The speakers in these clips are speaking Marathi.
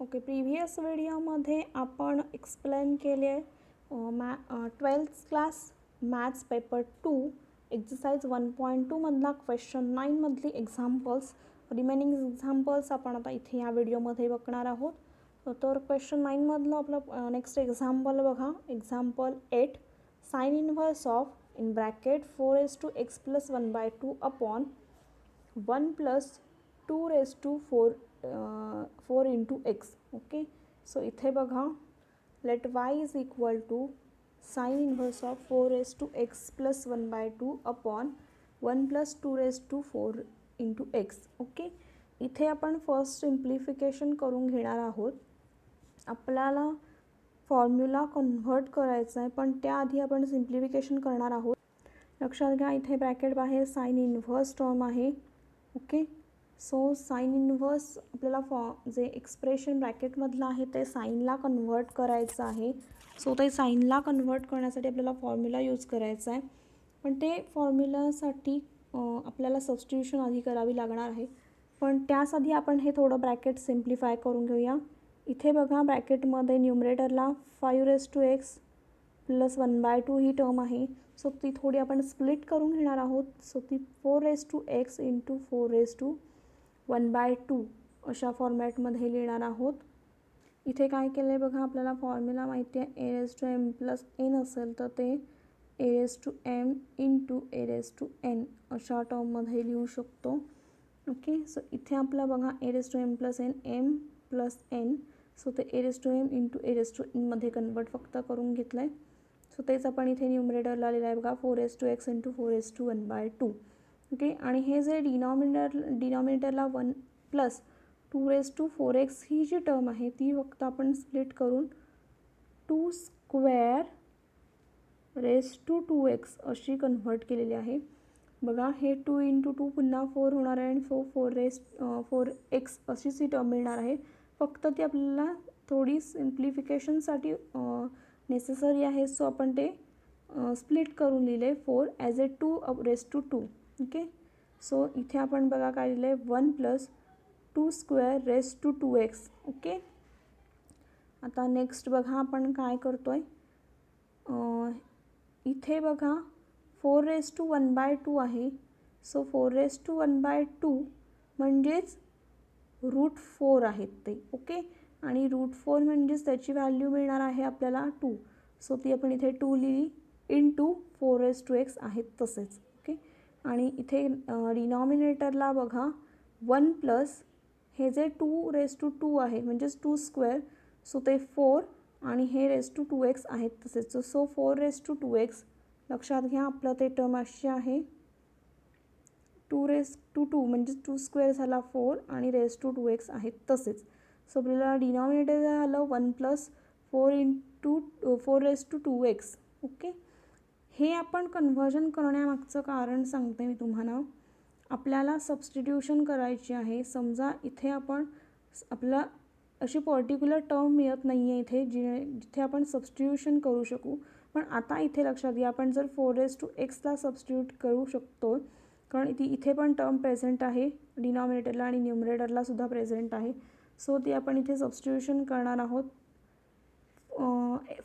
ओके, प्रिव्हियस व्हिडिओमध्ये आपण एक्सप्लेन केले 12th class maths paper 2 exercise 1.2 मधला क्वेश्चन 9 मधली एक्झाम्पल्स. रिमेनिंग एक्झाम्पल्स आपण आता इथे या व्हिडिओमध्ये बघणार आहोत. तर क्वेश्चन 9 मधलं आपलं नेक्स्ट एक्झाम्पल बघा. Example 8, sine inverse of in bracket 4x + 1/2 upon 1 + 2 4 into x. Okay, so इथे बघा, let y is equal to sine inverse of 4x + 1/2 upon 1 + 2 4 into x. Okay, इथे आपण फर्स्ट सिम्प्लिफिकेशन करून घेणार आहोत. आपल्याला फॉर्म्युला कन्व्हर्ट करायचा आहे, पण त्याआधी आपण सिम्प्लिफिकेशन करणार आहोत. लक्षात घ्या, इथे ब्रॅकेट बाहेर साइन इनव्हर्स टर्म आहे. ओके, सो साइन इनव्हर्स आपल्याला जे एक्सप्रेशन ब्रॅकेटमधलं आहे ते साईनला कन्व्हर्ट करायचं आहे. सो ते साईनला कन्व्हर्ट करण्यासाठी आपल्याला फॉर्म्युला यूज करायचा आहे, पण ते फॉर्म्युलासाठी आपल्याला सबस्टिट्यूशन आधी करावी लागणार आहे. पण त्यासाठी आपण हे थोडं ब्रॅकेट सिम्प्लिफाय करून घेऊया. इथे बघा, ब्रॅकेटमध्ये न्यूमरेटरला 5x + 1/2 ही टर्म आहे. सो ती थोडी आपण स्प्लिट करून घेणार आहोत. सो ती 4x × 4 1/2 अशा फॉर्मॅटमध्ये लिहिणार आहोत. इथे काय केलं आहे बघा, आपल्याला फॉर्म्युला माहिती आहे a⁻m + n असेल तर ते a⁻m × a⁻n अशा टर्ममध्ये लिहू शकतो. ओके, सो इथे आपलं बघा a⁻m + n m + n, so ते a⁻m × a⁻n मध्ये कन्वर्ट फक्त करून घेतलं आहे. सो तेच आपण इथे न्यूमरेटरला लिहिलं आहे बघा, 4x × 4 ओके, आणि हे जे डिनॉमिनेटरला 1 + 2 4x ही जी टर्म आहे ती फक्त आपण स्प्लिट करून 2² × 2x अशी कन्व्हर्ट केलेली आहे. बघा, हे 2 × 2 पुन्हा 4 होणार आहे आणि 4x अशीच ही टर्म मिळणार आहे. फक्त ती आपल्याला थोडी सिम्प्लिफिकेशनसाठी नेसेसरी आहे. सो आपण ते स्प्लिट करून लिहिले 4 ॲज ए 2 ओके, सो इथे आपण बघा काय लिहिले 1 + 2² × 2x. ओके, आता नेक्स्ट बघा आपण काय करतोय. इथे बघा 4 / 1/2 आहे. सो 4 / 1/2 म्हणजेच √4 आहेत ते. ओके, आणि √4 म्हणजेच त्याची व्हॅल्यू मिळणार आहे आपल्याला 2. सो ती आपण इथे 2 लिहिली × 4x आहेत तसेच. ओके, आणि इथे डिनॉमिनेटरला बघा 1 + हे जे 2 आहे म्हणजेच 2², सो ते 4 आणि हे √2x आहेत तसेच. सो 4 / 2x लक्षात घ्या, आपलं ते टर्म अशी आहे 2 म्हणजेच 2² झाला 4 आणि √2x आहेत तसेच. सो आपल्याला डिनॉमिनेटर झालं 1 + 4 × 2x. ओके, हे आपण कन्व्हर्जन करण्यामागचं कारण सांगते मी तुम्हाला. आपल्याला सबस्टिट्यूशन करायची आहे. समजा इथे आपला अशी पर्टिक्युलर टर्म मिळत नाही आहे इथे जिथे आपण सबस्टिट्यूशन करू शकू. पण आता इथे लक्षात घ्या, आपण जर 4x ला सबस्टिट्यूट करू शकतो, कारण ती इथे पण टर्म प्रेझेंट आहे डिनॉमिनेटरला आणि न्यूमरेटरला सुद्धा प्रेझेंट आहे. सो ती आपण इथे सबस्टिट्यूशन करणार आहोत.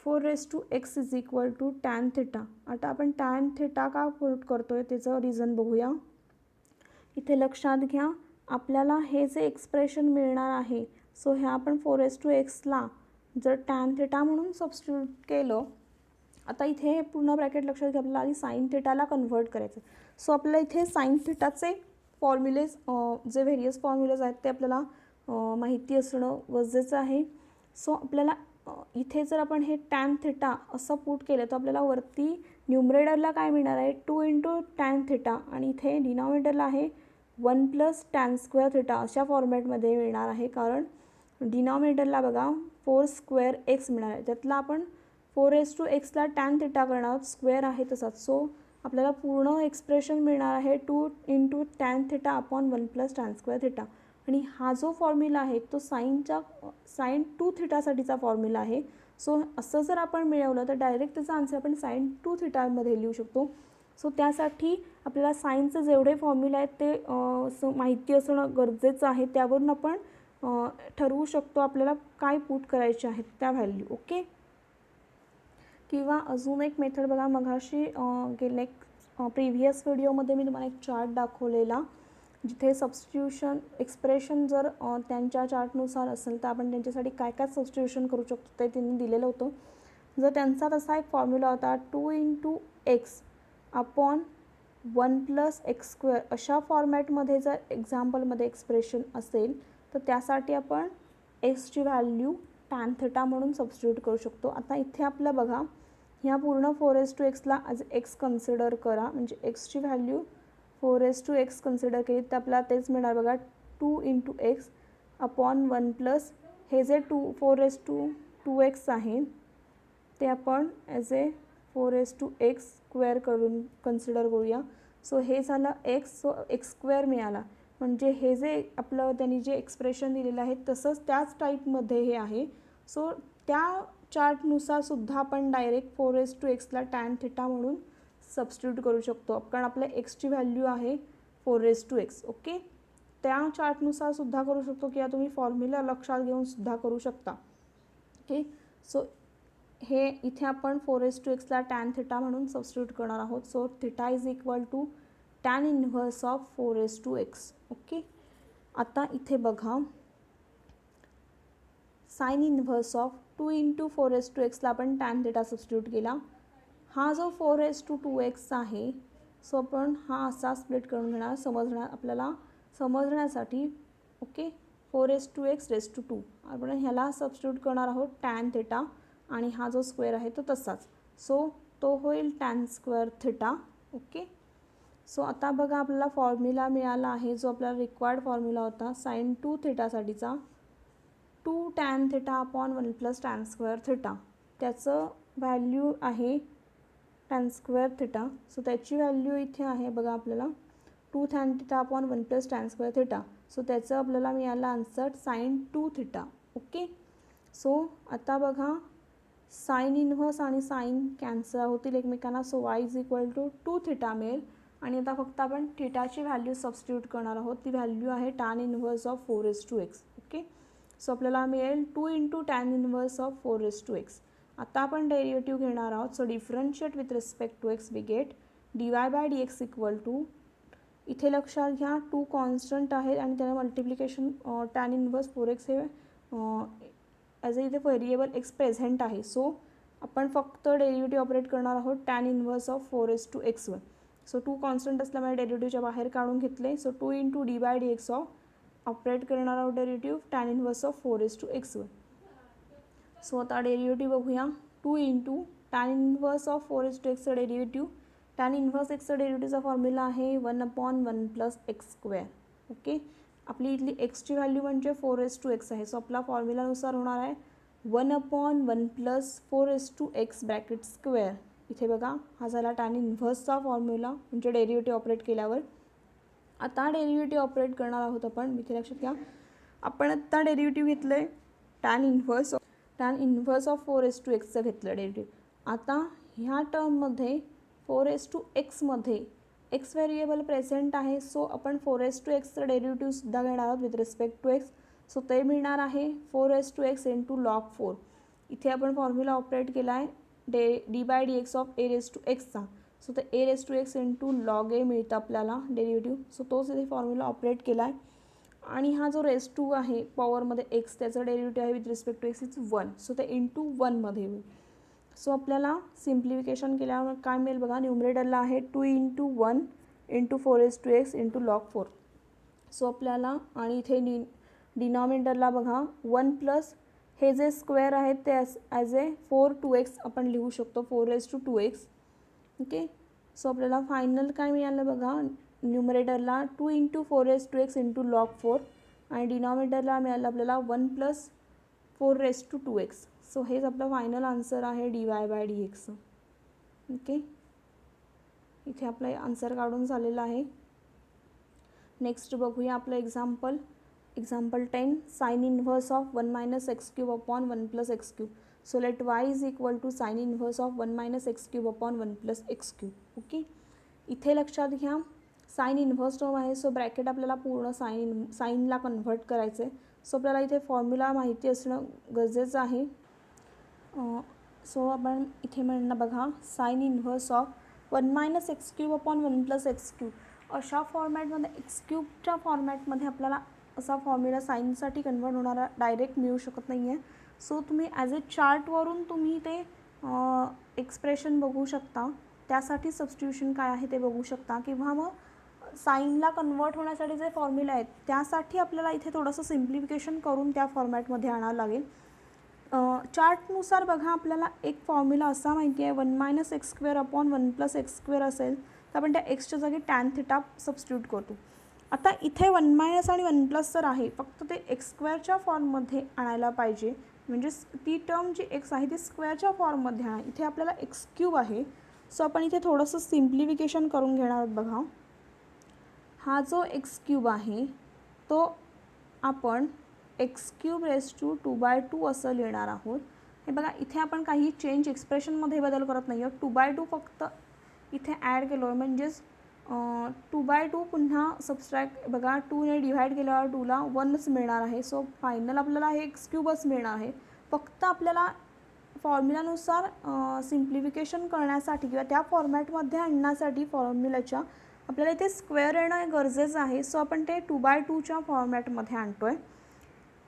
4x is equal to tan θ. आता आपण tan θ का पुट करतोय त्याचं रिझन बघूया. इथे लक्षात घ्या, आपल्याला हे जे एक्सप्रेशन मिळणार आहे, सो ह्या आपण 4x ला जर tan θ म्हणून सबस्टिट्यूट केलं. आता इथे हे पूर्ण ब्रॅकेट लक्षात घ्या, आपल्याला आधी साइन θला कन्व्हर्ट करायचं. सो आपल्याला इथे साइन θचे फॉर्म्युलेज जे व्हेरियस फॉर्म्युलेज आहेत ते आपल्याला माहिती असणं गरजेचं आहे. सो आपल्याला इथे जर आपण हे tan θ असं पुट केलं तर आपल्याला वरती न्यूमरेटरला काय मिळणार आहे 2 × tan θ आणि इथे डिनॉमिनेटरला आहे 1 + tan² θ अशा फॉर्मॅटमध्ये मिळणार आहे. कारण डिनॉमिनेटरला बघा 4² मिळणार आहे, त्यातला आपण 4x ला tan θ करणार आहोत, स्क्वेअर आहे तसाच. सो आपल्याला पूर्ण एक्सप्रेशन मिळणार आहे 2 × tan θ अपॉन 1 + tan² θ. आणि हा जो फॉर्म्युला आहे तो sin 2 θ साठीचा फॉर्म्युला आहे. सो असं जर आपण मिळवलं तर डायरेक्ट त्याचा आन्सर आपण sin 2 θ मध्ये लिहू शकतो. सो त्यासाठी आपल्याला साईनचं जेवढे फॉर्म्युला आहेत ते माहिती असणं गरजेचं आहे. त्यावरून आपण ठरवू शकतो आपल्याला काय पुट करायचे आहेत त्या व्हॅल्यू. ओके. किंवा अजून एक मेथड बघा, मगाशी गेले प्रिव्हियस व्हिडिओमध्ये मी तुम्हाला एक चार्ट दाखवलेला, जिथे सबस्टिट्यूशन एक्सप्रेशन जर त्यांच्या चार्टनुसार असेल तर आपण त्यांच्यासाठी काय काय सबस्टिट्यूशन करू शकतो ते त्यांनी दिलेलं होतं. जर त्यांचा तसा एक फॉर्म्युला होता 2 × x अपॉन 1 + x², अशा फॉर्मॅटमध्ये जर एक्झाम्पलमध्ये एक्सप्रेशन असेल तर त्यासाठी आपण एक्सची व्हॅल्यू tan θ म्हणून सबस्टिट्यूट करू शकतो. आता इथे आपलं बघा, ह्या पूर्ण 4x ला ॲज एक्स कन्सिडर करा, म्हणजे एक्सची व्हॅल्यू 4x कन्सिडर केली तर आपल्याला तेच मिळणार बघा, 2 × x अपॉन 1 + हे जे 4x आहे ते आपण ॲज 4x² करून कन्सिडर करूया. सो हे झालं x, सो x² मिळाला. म्हणजे हे जे आपलं त्यांनी जे एक्सप्रेशन दिलेलं आहे तसंच त्याच टाईपमध्ये हे आहे. सो त्या चार्टनुसार सुद्धा आपण डायरेक्ट 4x ला tan θ म्हणून सबस्टिट्यूट करू शकतो, कारण आपल्या एक्सची व्हॅल्यू आहे 4x. ओके. त्या चार्टनुसार सुद्धा करू शकतो किंवा तुम्ही फॉर्म्युला लक्षात घेऊन सुद्धा करू शकता. ओके. सो हे इथे आपण 4x ला tan θ म्हणून सबस्टिट्यूट करणार आहोत. So θ = tan inverse of 4x. Okay. आता इथे बघा, साइन इन्व्हर्स ऑफ 2 × 4x ला आपण tan θ सबस्टिट्यूट केला. हा जो 4x आहे, सो आपण हा असा स्प्लिट करून घेणार आपल्याला समजण्यासाठी. ओके. 4x² आपण ह्याला सबस्टिट्यूट करणार आहोत tan θ, आणि हा जो स्क्वेअर आहे तो तसाच, सो तो होईल tan² θ. ओके. सो आता बघा, आपल्याला फॉर्म्युला मिळाला आहे जो आपल्याला रिक्वायर्ड फॉर्म्युला होता sin 2θ साठीचा, 2 tan θ अपॉन 1 + tan² θ. त्याचं व्हॅल्यू आहे tan² θ. सो त्याची व्हॅल्यू इथे आहे बघा आपल्याला 2 tan θ अपॉन 1 + tan² θ. सो त्याचं आपल्याला मिळालं आन्सर sin 2θ. ओके. सो आता बघा, साइन इन्व्हर्स आणि साइन कॅन्सल होतील एकमेकांना, सो y = 2θ मिळेल. आणि आता फक्त आपण θची व्हॅल्यू सबस्टिट्यूट करणार आहोत. ती व्हॅल्यू आहे tan inverse of 4x. Okay. So आपल्याला मिळेल 2 × tan इन्व्हर्स ऑफ 4x. आता आपण डेरिव्हेटिव्ह घेणार आहोत. So differentiate with respect to x we get dy/dx = इथे लक्षात घ्या 2 कॉन्स्टंट आहेत आणि त्याला मल्टिप्लिकेशन tan इन्व्हर्स 4x हे ॲज इथे व्हेरिएबल x प्रेझेंट आहे. सो आपण फक्त डेरिव्हेटिव्ह ऑपरेट करणार आहोत tan इन्व्हर्स ऑफ 4x वर. सो 2 कॉन्स्टंट असल्यामुळे डेरिव्हेटिव्हच्या बाहेर काढून घेतले. सो 2 × d/dx ऑफ ऑपरेट करणार आहोत derivative tan inverse of 4x वर. सो आता डेरिव्हेटिव्ह बघूया. 2 × tan inverse of 4x derivative, tan inverse एक्सचा डेरिव्हेटिव्हचा फॉर्म्युला आहे 1/1 + x². ओके. आपली इथली एक्सची व्हॅल्यू म्हणजे 4x आहे. सो आपला फॉर्म्युलानुसार होणार आहे 1/1 + 4x (²). इथे बघा, हा झाला tan इन्व्हर्सचा फॉर्म्युला, म्हणजे डेरिव्हेटिव्ह ऑपरेट केल्यावर. आता डेरिव्हेटिव्ह ऑपरेट करणार आहोत आपण. इथे लक्षात घ्या, आपण आत्ता डेरिव्हेटिव्ह घेतलं आहे tan इन्व्हर्स ऑफ 4x घेतलं डेरिव्हेटिव्ह. आता ह्या टर्ममध्ये 4x मध्ये x व्हेरिएबल प्रेझेंट आहे. सो आपण 4xचं डेरिव्हेटिव्हसुद्धा घेणार आहोत with respect to x. So ते मिळणार आहे 4x × log4. इथे आपण फॉर्म्युला ऑपरेट केला आहे d/dx ऑफ a⁻x. सो ते a⁻x × log a मिळतं आपल्याला डेरिव्हेटिव्ह. सो तोच इथे फॉर्म्युला ऑपरेट केला आहे. आणि हा जो रेस2 आहे पॉवरमध्ये x, त्याचं डेरिव्हेटिव्ह आहे with respect to x is 1. So ते × 1 मध्ये होईल. सो आपल्याला सिम्प्लिफिकेशन केल्यावर काय मिळेल बघा, न्यूमरेटरला आहे 2 × 1 × 4x × log4. सो आपल्याला, आणि इथे डिनॉमिनेटरला बघा 1 + हे जे स्क्वेअर आहेत ते ॲज 4x आपण लिहू शकतो, 4^2x. ओके. सो आपल्याला फायनल काय मिळालं बघा, न्यूमरेटरला 2 × 4x × log4 आणि डिनॉमिनेटरला मिळालं आपल्याला 1 + 4^2x. सो हेच आपलं फायनल आन्सर आहे dy/dx. ओके. इथे आपलं आन्सर काढून झालेलं आहे. नेक्स्ट बघूया आपलं example 10. Sine inverse of 1 - x³ upon 1 + x³. So let y = sine inverse of 1 - x³ upon 1 + x³. Okay. इथे लक्षात घ्या, साइन इन्व्हर्स टर्म आहे, सो ब्रॅकेट आपल्याला पूर्ण साइनला कन्व्हर्ट करायचं आहे. सो आपल्याला इथे फॉर्म्युला माहिती असणं गरजेचं आहे. सो आपण इथे म्हणणं बघा sine inverse of 1 - x cube upon 1 + x cube. अशा फॉर्मॅटमध्ये एक्स क्यूबच्या फॉर्मॅटमध्ये आपल्याला असा फॉर्म्युला साईनसाठी कन्वर्ट होणारा डायरेक्ट मिळू शकत नाही आहे. सो तुम्ही ॲज अ चार्टवरून तुम्ही ते एक्सप्रेशन बघू शकता, त्यासाठी सबस्टिट्यूशन काय आहे ते बघू शकता, किंवा मग साईनला कन्वर्ट होण्यासाठी जे फॉर्म्युला आहेत त्यासाठी आपल्याला इथे थोडंसं सिम्प्लिफिकेशन करून त्या फॉर्मॅटमध्ये आणावं लागेल. चार्टनुसार बघा आपल्याला एक फॉर्म्युला असा माहिती आहे 1 - x square upon 1 + x square असेल तर आपण त्या एक्सच्या जागी टॅन थिटा सबस्टिट्यूट करतो. आता इथे 1 - आणि 1 + तर आहे, फक्त ते एक्स स्क्वेअरच्या फॉर्ममध्ये आणायला पाहिजे. म्हणजेच ती टर्म जी एक्स आहे ती स्क्वेअरच्या फॉर्ममध्ये आहे. इथे आपल्याला एक्स क्यूब आहे. सो आपण इथे थोडंसं सिम्प्लिफिकेशन करून घेणार आहोत. बघा हा जो एक्स क्यूब आहे तो आपण एक्स क्यूब रेज टू 2/2 असं लिहिणार आहोत. हे बघा इथे आपण काही चेंज एक्सप्रेशनमध्ये बदल करत नाही आहोत. 2/2 फक्त इथे ॲड केलो आहे, म्हणजेच 2/2 पुन्हा सबस्ट्रॅक्ट बघा 2ने डिव्हाइड केल्यावर 2ला 1च मिळणार आहे. सो फायनल आपल्याला हे एक्स क्यूबच मिळणार आहे. फक्त आपल्याला फॉर्म्युलानुसार सिम्प्लिफिकेशन करण्यासाठी किंवा त्या फॉर्मॅटमध्ये आणण्यासाठी फॉर्म्युलाच्या आपल्याला इथे स्क्वेअर येणं गरजेचं आहे. सो आपण ते 2/2च्या फॉर्मॅटमध्ये आणतो आहे.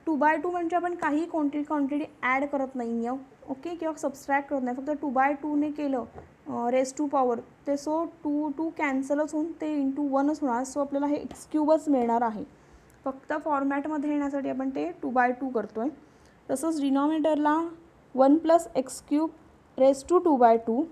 2/2 म्हणजे आपण काही क्वांटिटी ॲड करत नाही आहे, ओके, किंवा सबस्ट्रॅक्ट करत नाही, फक्त 2/2ने केलं रेज टू पॉवर ते. सो 2 कॅन्सलच होऊन ते इंटू 1च होणार. सो आपल्याला हे एक्स क्यूबच मिळणार आहे. फक्त फॉर्मॅटमध्ये येण्यासाठी आपण ते 2/2 करतो आहे. तसंच डिनॉमिनेटरला 1 + एक्स क्यूब रेज टू 2/2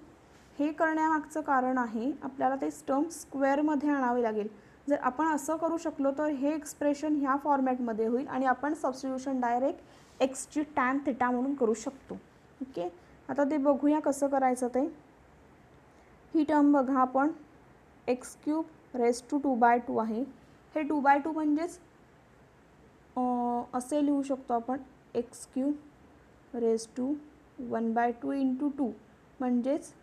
हे करण्यामागचं कारण आहे आपल्याला ते टर्म स्क्वेअरमध्ये आणावे लागेल. जर आपण असं करू शकलो तर हे एक्सप्रेशन ह्या फॉर्मॅटमध्ये होईल आणि आपण सबस्टिट्यूशन डायरेक्ट एक्सची टॅन थिटा म्हणून करू शकतो. ओके, आता ते बघूया कसं करायचं ते. ही टर्म बघा आपण एक्स क्यूब रेज टू 2/2 आहे. हे 2/2 म्हणजेच असे लिहू शकतो आपण x cube raise to 1/2 into 2, म्हणजेच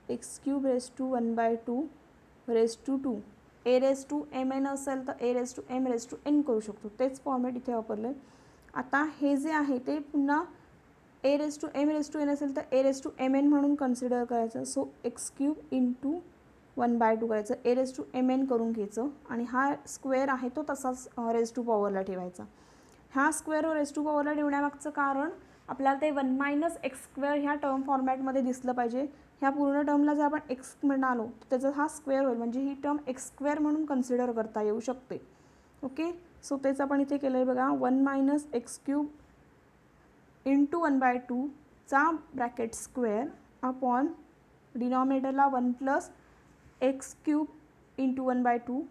x cube raise to 1/2 raise to 2. A raise to m n असेल तर a raise to m raise to n करू शकतो. तेच फॉर्मॅट इथे वापरलं आहे. आता हे जे आहे ते पुन्हा a raise to m raise to n असेल तर a raise to m n म्हणून कन्सिडर करायचं. सो एक्स क्यूब इंटू 1/2 करायचं, a raise to m n करून घ्यायचं आणि हा स्क्वेअर आहे तो तसाच रेज टू पॉवरला ठेवायचा. ह्या स्क्वेअर रेज टू पॉवरला ठेवण्यामागचं कारण आपल्याला ते 1 - एक्स स्क्वेअर ह्या टर्म फॉर्मॅटमध्ये दिसलं पाहिजे. ह्या पूर्ण टर्मला जर आपण एक्स म्हणालो तर त्याचा हा स्क्वेअर होईल, म्हणजे ही टर्म एक्स स्क्वेअर म्हणून कन्सिडर करता येऊ शकते. ओके, सो तेच आपण इथे केलं आहे बघा 1 - एक्स क्यूब इंटू 1/2 चा ब्रॅकेट स्क्वेअर अपॉन डिनॉमिनेटरला 1 + x cube into 1/2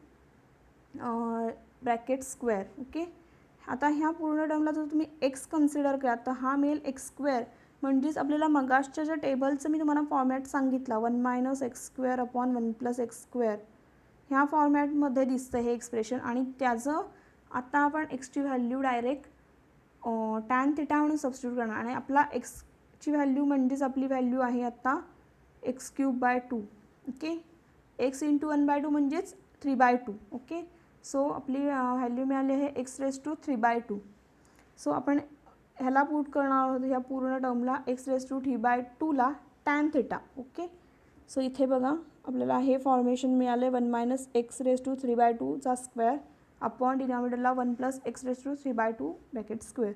bracket square. Okay, आता ह्या पूर्ण टर्मला जर तुम्ही एक्स कन्सिडर केला तर हा मिळेल एक्स स्क्वेअर. म्हणजेच आपल्याला मगाशच्या ज्या टेबलचं मी तुम्हाला फॉर्मॅट सांगितला 1 - x square upon 1 + x square ह्या फॉर्मॅटमध्ये दिसतं हे एक्सप्रेशन. आणि त्याचं आता आपण एक्सची व्हॅल्यू डायरेक्ट टॅन थिटा म्हणून सबस्टिट्यूट करणार आणि आपला एक्सची व्हॅल्यू म्हणजेच आपली व्हॅल्यू आहे आता x cube / 2. Okay, x into 1/2 म्हणजेच 3/2. ओके, सो आपली व्हॅल्यू मिळाली आहे एक्स रेज टू 3/2. सो आपण ह्याला पुट करणार आहोत ह्या पूर्ण टर्मला एक्स रेज टू 3/2ला टॅन थिटा. ओके, सो इथे बघा आपल्याला हे फॉर्मेशन मिळाले 1 - एक्स रेज टू 3/2 चा स्क्वेअर अपॉन डिनॉमिनेटरला 1 + x raise to 3/2 bracket square.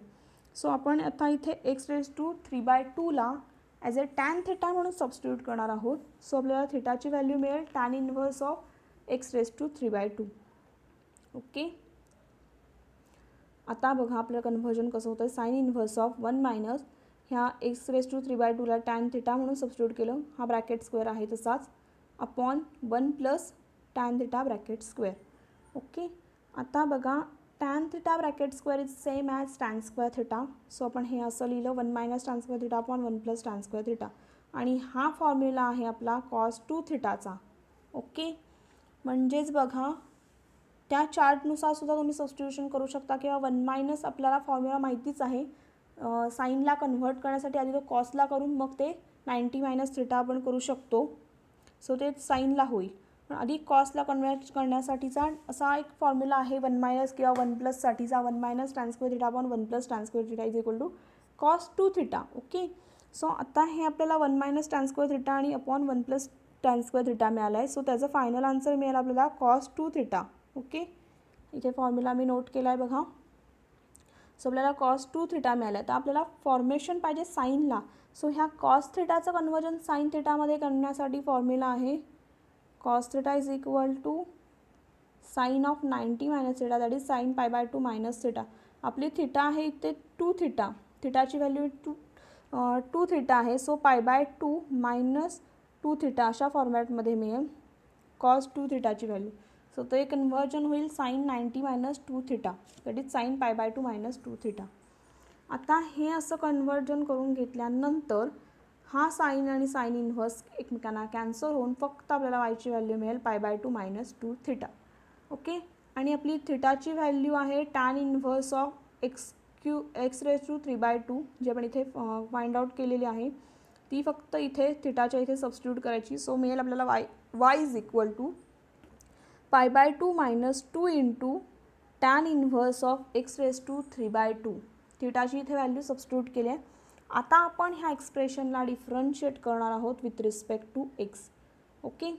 So आपण आता इथे एक्स रेज टू 3/2ला ॲज अ टॅन थिटा म्हणून सबस्टिट्यूट करणार आहोत. सो आपल्याला थिटाची व्हॅल्यू मिळेल tan inverse of x raise to 3/2. Okay, आता बघा आपलं कन्व्हर्जन कसं होतं. साइन इन्व्हर्स ऑफ 1 - ह्या एक्स रेज टू 3/2ला टॅन थिटा म्हणून सबस्टिट्यूट केलं, हा ब्रॅकेट स्क्वेअर आहे तसाच, upon 1 + tan theta bracket square. Okay, आता बघा tan theta bracket square is same as tan square theta. So आपण हे असं लिहिलं 1 - tan square theta upon 1 + tan square theta. आणि हा फॉर्म्युला आहे आपला कॉस 2 थिटाचा. ओके, म्हणजेच बघा त्या चार्टनुसार सुद्धा तुम्ही सबस्टिट्यूशन करू शकता किंवा 1 - आपल्याला फॉर्म्युला माहितीच आहे. साईनला कन्व्हर्ट करण्यासाठी आधी तो कॉसला करून मग ते 90 - थिटा आपण करू शकतो. सो ते साईनला होईल. पण आधी कॉसला कन्वर्ट करण्यासाठीचा असा एक फॉर्म्युला आहे 1 मायनस किंवा 1 प्लससाठीचा 1 minus tan square theta upon 1 plus tan square theta is equal to cos 2 theta. Okay, so आता हे आपल्याला 1 मायनस टॅन स्क्वेअर थिटा आणि upon 1 plus tan square theta मिळाला आहे. सो त्याचं फायनल आन्सर मिळेल आपल्याला कॉस 2 थिटा. ओके, इथे फॉर्म्युला मी नोट केला आहे बघा. सो आपल्याला कॉस 2 थिटा मिळाला. तर आपल्याला फॉर्मेशन पाहिजे साईनला. सो ह्या कॉस थिटाचं कन्वर्जन साईन थिटामध्ये करण्यासाठी फॉर्म्युला आहे cos theta is equal to sine of 90 minus theta, that is sine pi by 2 minus theta. आपली थिटा आहे इथे 2 थिटा, थिटाची व्हॅल्यू 2 थिटा आहे. So pi by 2 minus 2 theta अशा फॉर्मॅटमध्ये मिळेल कॉस 2 थिटाची व्हॅल्यू. सो ते कन्वर्जन होईल sine 90 minus 2 theta, that is sine pi by 2 minus 2 theta. आता हे असं कन्वर्जन करून घेतल्यानंतर हा साईन आणि साईन इन्व्हर्स एकमेकांना कॅन्सल होऊन फक्त आपल्याला वायची व्हॅल्यू मिळेल पाय बाय 2 मायनस 2 थिटा. ओके, आणि आपली थिटाची व्हॅल्यू आहे tan inverse of x raise to 3/2 जे आपण इथे फाइंड आउट केलेली आहे ती फक्त इथे थिटाच्या इथे सबस्टिट्यूट करायची. सो मिळेल आपल्याला y is equal to pi by 2 minus 2 into tan inverse of x raise to 3/2. थिटाची इथे व्हॅल्यू सबस्टिट्यूट केली आहे. आता आपण ह्या एक्सप्रेशनला डिफरन्शिएट करणार आहोत with respect to x. Okay,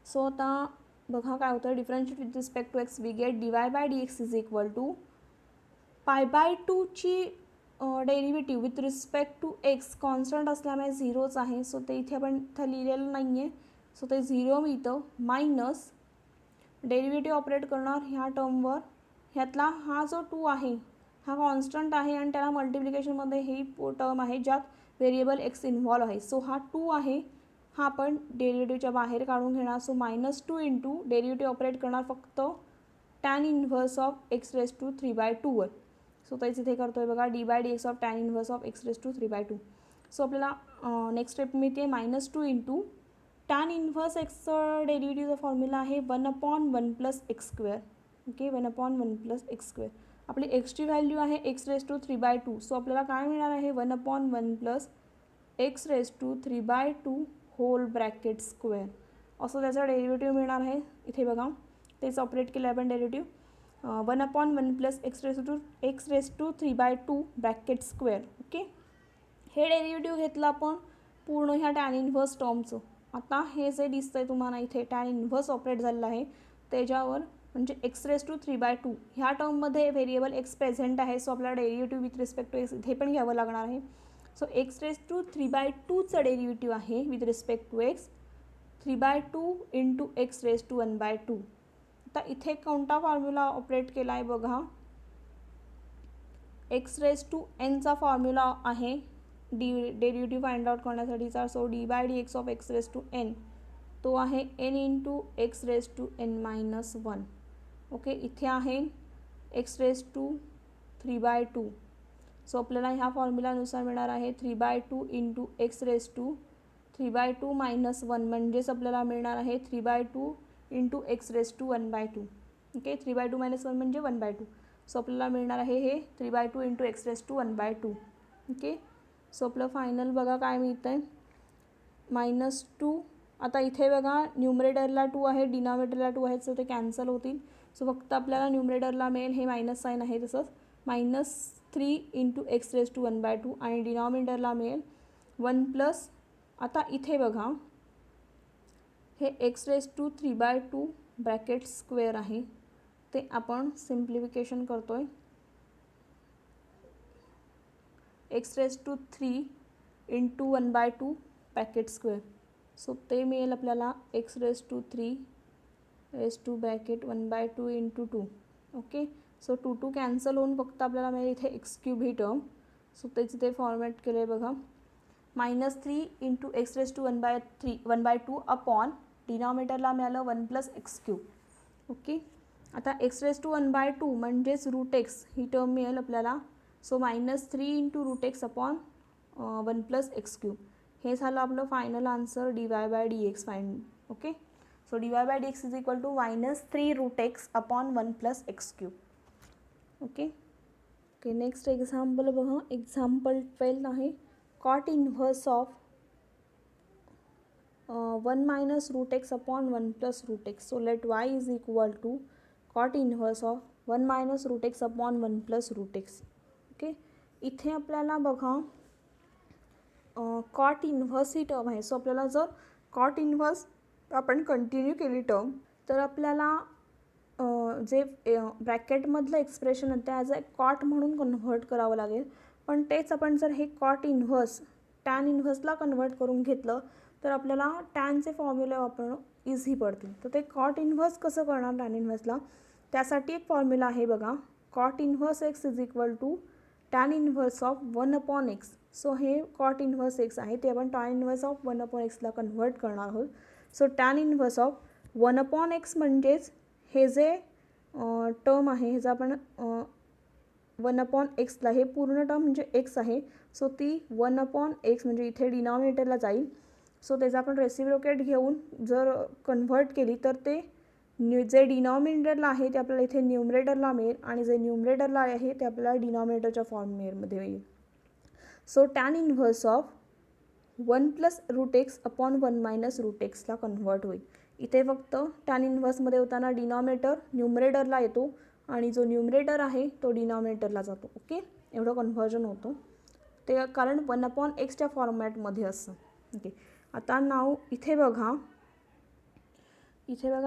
so आता बघा काय होतं. Differentiate with respect to x we get dy by dx is equal to pi by 2ची derivative with respect to x constant असल्यामुळे 0च आहे. सो ते इथे आपण इथं लिहिलेलं नाही आहे. सो ते 0 मिळतं मायनस डेरिव्हेटिव्ह ऑपरेट करणार ह्या टर्मवर. ह्यातला हा जो 2 आहे हा कॉन्स्टंट आहे आणि त्याला मल्टिप्लिकेशनमध्ये ही टर्म आहे ज्यात व्हेरिएबल एक्स इन्व्हॉल्व आहे. सो हा 2 आहे हा आपण डेरिव्हेटिव्हच्या बाहेर काढून घेणार. सो -2 इंटू डेरिव्हेटिव्ह ऑपरेट करणार फक्त tan inverse of x raise to 3/2वर. सो तेच इथे करतो आहे बघा d by d x of tan inverse of x raise to 3/2. So आपल्याला नेक्स्ट स्टेप मिळते -2 इंटू टॅन इन्व्हर्स एक्सचं डेरिव्हेटिव्हचा फॉर्म्युला आहे 1/1 plus x square. Okay, 1/1 plus x square. आपली एक्सची व्हॅल्यू आहे एक्स रेज टू 3/2. सो आपल्याला काय मिळणार आहे 1/1 plus x raise to 3/2 hole bracket square असं त्याचा डेरिव्हेटिव्ह मिळणार आहे. इथे बघा तेच ऑपरेट केलं आहे आपण derivative 1/1 plus x raise to 3/2 bracket square. Okay, हे डेरिव्हेटिव्ह घेतलं आपण पूर्ण ह्या टॅन इन्व्हर्स टर्मचं. आता हे जे दिसतंय तुम्हाला इथे टॅन इन्व्हर्स ऑपरेट झालेलं आहे त्याच्यावर म्हणजे एक्स रेज टू 3/2 ह्या टर्ममध्ये व्हेरिएबल एक्स प्रेझेंट आहे. सो आपल्याला derivative with respect to x इथे पण घ्यावं लागणार आहे. सो एक्स रेज टू 3/2चं डेरिव्हेटिव्ह आहे with respect to x 3/2 into x raise to 1/2. आता इथे कोणता फॉर्म्युला ऑपरेट केला आहे बघा. एक्स रेज टू एनचा फॉर्म्युला आहे डेरिव्हेटिव्ह फाइंड आउट करण्यासाठीचा. So d by d x of x raise to n तो आहे n into x raise to n minus 1. Okay, इथे आहे एक्स रेज टू 3/2. सो आपल्याला ह्या फॉर्म्युलानुसार मिळणार आहे 3/2 into x raise to 3/2 minus 1 म्हणजेच आपल्याला मिळणार आहे 3/2 into x raise to 1/2. Okay, 3/2 minus 1 म्हणजे 1/2. सो आपल्याला मिळणार आहे हे 3/2 into x raise to 1/2. Okay, so आपलं फायनल बघा काय मिळतं आहे -2. आता इथे बघा न्यूमरेटरला 2 आहे डिनॉमिनेटरला 2 आहेत सो ते कॅन्सल होतील. सो फक्त आपल्याला न्यूमरेटरला मिळेल हे मायनस साईन आहे तसंच -3 इंटू एक्स रेज टू 1/2 आणि डिनॉमिनेटरला मिळेल 1 प्लस. आता इथे बघा हे x raise to 3/2 bracket square आहे ते आपण सिम्प्लिफिकेशन करतो आहे x raise to 3 into 1/2 bracket square. So ते मिळेल आपल्याला x raise to 3 raise to bracket 1/2 into 2. Okay, so 2 cancel होऊन फक्त आपल्याला मिळेल इथे एक्स क्यूब ही टर्म. सो तेच इथे फॉर्मॅट केलं आहे बघा -3 into x raise to 1/2 upon डिनॉमिनेटरला मिळालं 1 प्लस एक्स क्यूब. ओके, आता एक्स रेज टू 1/2 म्हणजेच रूट एक्स ही टर्म मिळेल आपल्याला. So -3 into root x upon 1 plus x cube. हे झालं आपलं final answer dy by d x fine. Okay, so dy by d x is equal to -3 root x upon 1 plus x cube. Okay okay, next example बघा. एक्झाम्पल 12 आहे cot inverse of 1 minus root x upon 1 plus root x. So let y is equal to cot inverse of 1 minus root x upon 1 plus root x. Okay, इथे आपल्याला बघा कॉट इन्व्हर्स ही टर्म आहे. सो आपल्याला जर कॉट इन्व्हर्स आपण कंटिन्यू केली टर्म तर आपल्याला जे ब्रॅकेटमधलं एक्सप्रेशन आहे ते ॲज अ कॉट म्हणून कन्व्हर्ट करावं लागेल. पण तेच आपण जर हे कॉट इन्व्हर्स टॅन इन्व्हर्सला कन्व्हर्ट करून घेतलं तर आपल्याला टॅनचे फॉर्म्युले वापरणं इझी पडतील. तर ते कॉट इन्व्हर्स कसं करणार टॅन इन्व्हर्सला, त्यासाठी एक फॉर्म्युला आहे बघा. Cot inverse x is equal to tan inverse of 1 upon x. So हे कॉट इन्व्हर्स एक्स आहे ते आपण टॅन इन्व्हर्स ऑफ 1 अपॉन एक्सला कन्व्हर्ट करणार आहोत. So tan inverse of 1 upon x म्हणजेच हे जे टर्म आहे ह्याचं आपण 1 अपॉन एक्सला, हे पूर्ण टर्म म्हणजे एक्स आहे. सो ती 1 अपॉन एक्स म्हणजे इथे डिनॉमिनेटरला जाईल. सो त्याचा आपण रेसिप्रोकेट घेऊन जर कन्व्हर्ट केली तर ते जे डिनॉमिनेटरला आहे ते आपल्याला इथे न्यूमरेटरला मिळेल आणि जे न्यूमरेटरला आहे ते आपल्याला डिनॉमिनेटरच्या फॉर्ममध्ये मिळेल. So tan inverse of 1 plus root x upon 1 minus root एक्सला कन्व्हर्ट होईल. इथे फक्त टॅन इन्व्हर्समध्ये होताना डिनॉमिनेटर न्यूमरेटरला येतो आणि जो न्यूमरेटर आहे तो डिनॉमिनेटरला जातो. ओके, एवढं कन्व्हर्जन होतं ते कारण 1 अपॉन एक्सच्या फॉर्मॅटमध्ये असतं. ओके, आता नाव इथे बघा